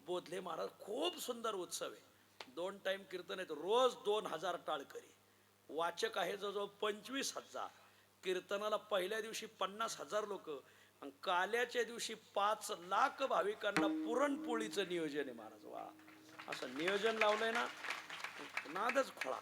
बोधले महाराज. खूप सुंदर उत्सव आहे. 2 टाइम कीर्तन आहेत. रोज 2000 टाळकरी. वाचक आहे जवळजवळ 25,000. कीर्तनाला पहिल्या दिवशी 50,000 लोक. आणि काल्याच्या दिवशी 5 लाख भाविकांना पुरणपोळीचं नियोजन आहे महाराज. वा, असं नियोजन लावलंय ना, नादच खोळा.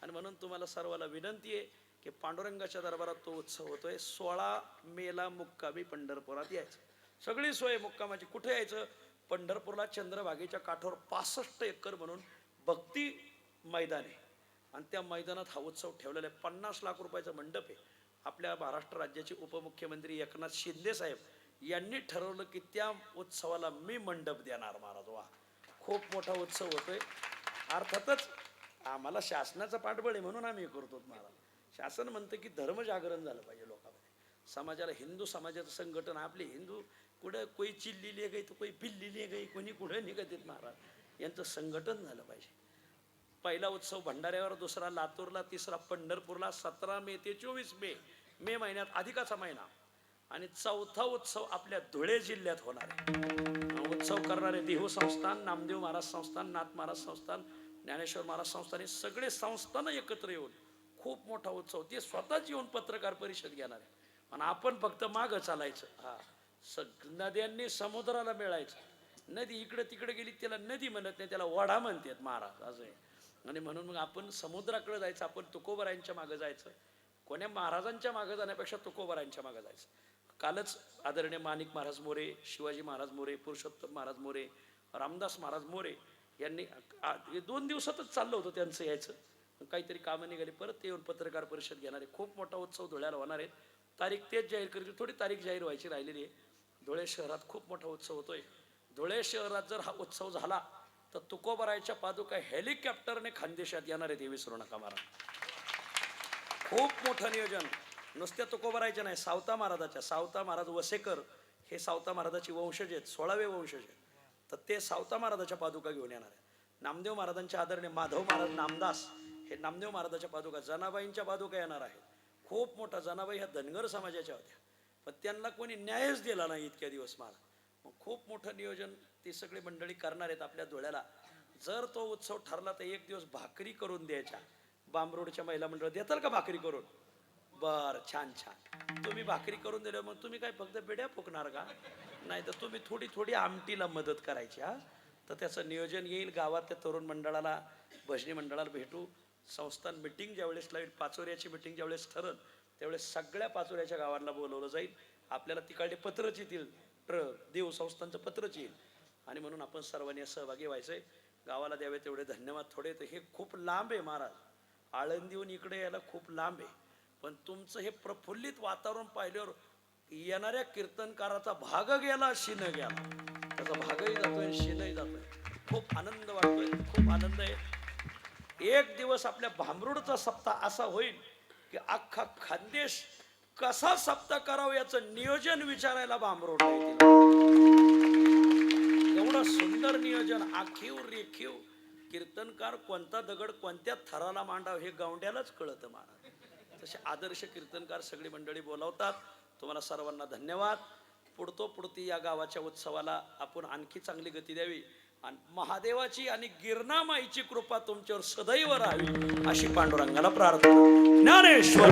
आणि म्हणून तुम्हाला सर्वाला विनंती आहे की पांडुरंगाच्या दरबारात तो उत्सव होतोय. 16 मेला मुक्कामी पंढरपुरात यायचं. सगळी सोय मुक्कामाची. कुठे यायचं? पंढरपूरला चंद्रभागेच्या काठावर 65 एकर म्हणून भक्ती मैदान आहे आणि त्या मैदानात हा उत्सव ठेवलेला आहे. 50 लाख रुपयाचा मंडप आहे. आपल्या महाराष्ट्र राज्याचे उपमुख्यमंत्री एकनाथ शिंदे साहेब यांनी ठरवलं की त्या उत्सवाला मी मंडप देणार. महाराज वा, खूप मोठा उत्सव होतोय. अर्थातच आम्हाला शासनाचं पाठबळ आहे म्हणून आम्ही हे करतो. महाराज शासन म्हणतं की धर्मजागरण झालं पाहिजे लोकांमध्ये. समाजाला, हिंदू समाजाचं संघटन, आपले हिंदू कुठं कोई चिल्ली ले गई तर कोई बिल्ली ले गई, कोणी कुठं निघत आहेत. महाराज यांचं संघटन झालं पाहिजे. पहिला उत्सव भंडाऱ्यावर, दुसरा लातूरला, तिसरा पंढरपूरला 17 मे ते 24 मे, मे महिन्यात अधिकाचा महिना, आणि चौथा उत्सव आपल्या धुळे जिल्ह्यात होणार आहे. उत्सव करणारे देहू संस्थान, नामदेव महाराज संस्थान, नाथ महाराज संस्थान, ज्ञानेश्वर महाराज संस्थान हे सगळे संस्थान एकत्र येऊन खूप मोठा उत्सव. ते स्वतःच येऊन पत्रकार परिषद घेणार आहे आणि आपण फक्त मागं चालायचं. हा, नद्यांनी समुद्राला मिळायचं. नदी इकडे तिकडे गेली त्याला नदी म्हणत नाही, त्याला वडा म्हणतात महाराज असं आहे. आणि म्हणून मग आपण समुद्राकडे जायचं. आपण तुकोबरायांच्या मागं जायचं. कोण्या महाराजांच्या मागं जाण्यापेक्षा तुकोबरायांच्या मागं जायचं. कालच आदरणीय माणिक महाराज मोरे, शिवाजी महाराज मोरे, पुरुषोत्तम महाराज मोरे, रामदास महाराज मोरे यांनी 2 दिवसातच चाललं होतं त्यांचं यायचं. काहीतरी कामं निघाली, परत ते येऊन पत्रकार परिषद घेणार आहे. खूप मोठा उत्सव धुळ्याला होणार आहे. तारीख तेच जाहीर करतील. थोडी तारीख जाहीर व्हायची राहिलेली आहे. धुळे शहरात खूप मोठा उत्सव होतोय. धुळे शहरात जर हा उत्सव झाला तर तुकोबरायच्या पादुका हेलिकॉप्टरने खानदेशात येणार आहेत. हे विसरू नका महाराज. खूप मोठं नियोजन. नुसत्या तुकोबरायच्या नाही, सावता महाराजाच्या. सावता महाराज वसेकर हे सावता महाराजाची वंशज आहेत, 16वे वंशज आहेत. तर ते सावता महाराजाच्या पादुका घेऊन येणार आहेत. नामदेव महाराजांच्या आदरणीय माधव महाराज नामदास हे नामदेव महाराजाच्या पादुका, जनाबाईंच्या पादुका येणार आहेत. खूप मोठा. जनाबाई ह्या धनगर समाजाच्या होत्या, पण त्यांना कोणी न्यायच दिला नाही इतक्या दिवस महाराज. मग खूप मोठं नियोजन ती सगळी मंडळी करणार आहेत आपल्या धुळ्याला. जर तो उत्सव ठरला तर एक दिवस भाकरी करून द्यायच्या. बांबरोडच्या महिला मंडळ देताल का भाकरी करून? बर, छान छान. तुम्ही भाकरी करून दिल्या मग तुम्ही काय फक्त बेड्या फुकणार का? नाही तर तुम्ही थोडी थोडी आमटीला मदत करायची. हा, तर त्याचं नियोजन येईल. गावातल्या तरुण मंडळाला, भजनी मंडळाला भेटू. संस्थान मिटिंग ज्यावेळेस लावेल, पाचोऱ्याची मिटिंग ज्यावेळेस ठरल त्यावेळेस सगळ्या पाचोऱ्याच्या गावाला बोलवलं जाईल. आपल्याला तिकडे पत्रच येतील, देव संस्थांचं पत्रच येईल. आणि म्हणून आपण सर्वांनी सहभागी व्हायचंय. गावाला द्यावे तेवढे धन्यवाद. थोडे तर हे खूप लांब आहे महाराज, आळंदीहून इकडे यायला खूप लांब आहे. पण तुमचं हे प्रफुल्लित वातावरण पाहिल्यावर येणाऱ्या कीर्तनकाराचा भाग गेला, शिन गेला. त्याचा भागही जातोय, शिनही जातोय. खूप आनंद वाटतोय, खूप आनंद आहे. एक दिवस आपल्या भांबरूडचा सप्ताह असा होईल की अख्खा खानदेश कसा सप्ताह करावं याचं नियोजन विचारायला भांबरूडला येतील. एवढं सुंदर नियोजन. आखीव रेखीव कीर्तनकार कोणता दगड कोणत्या थराला मांडाव हे गावंड्यालाच कळतं महाराज. तसे आदर्श कीर्तनकार सगळी मंडळी बोलावतात. तुम्हाला सर्वांना धन्यवाद. पुढती या गावाच्या उत्सवाला आपण आणखी चांगली गती द्यावी आणि महादेवाची आणि गिरणामाईची कृपा तुमच्यावर सदैव राहावी अशी पांडुरंगाला प्रार्थना. ज्ञानेश्वर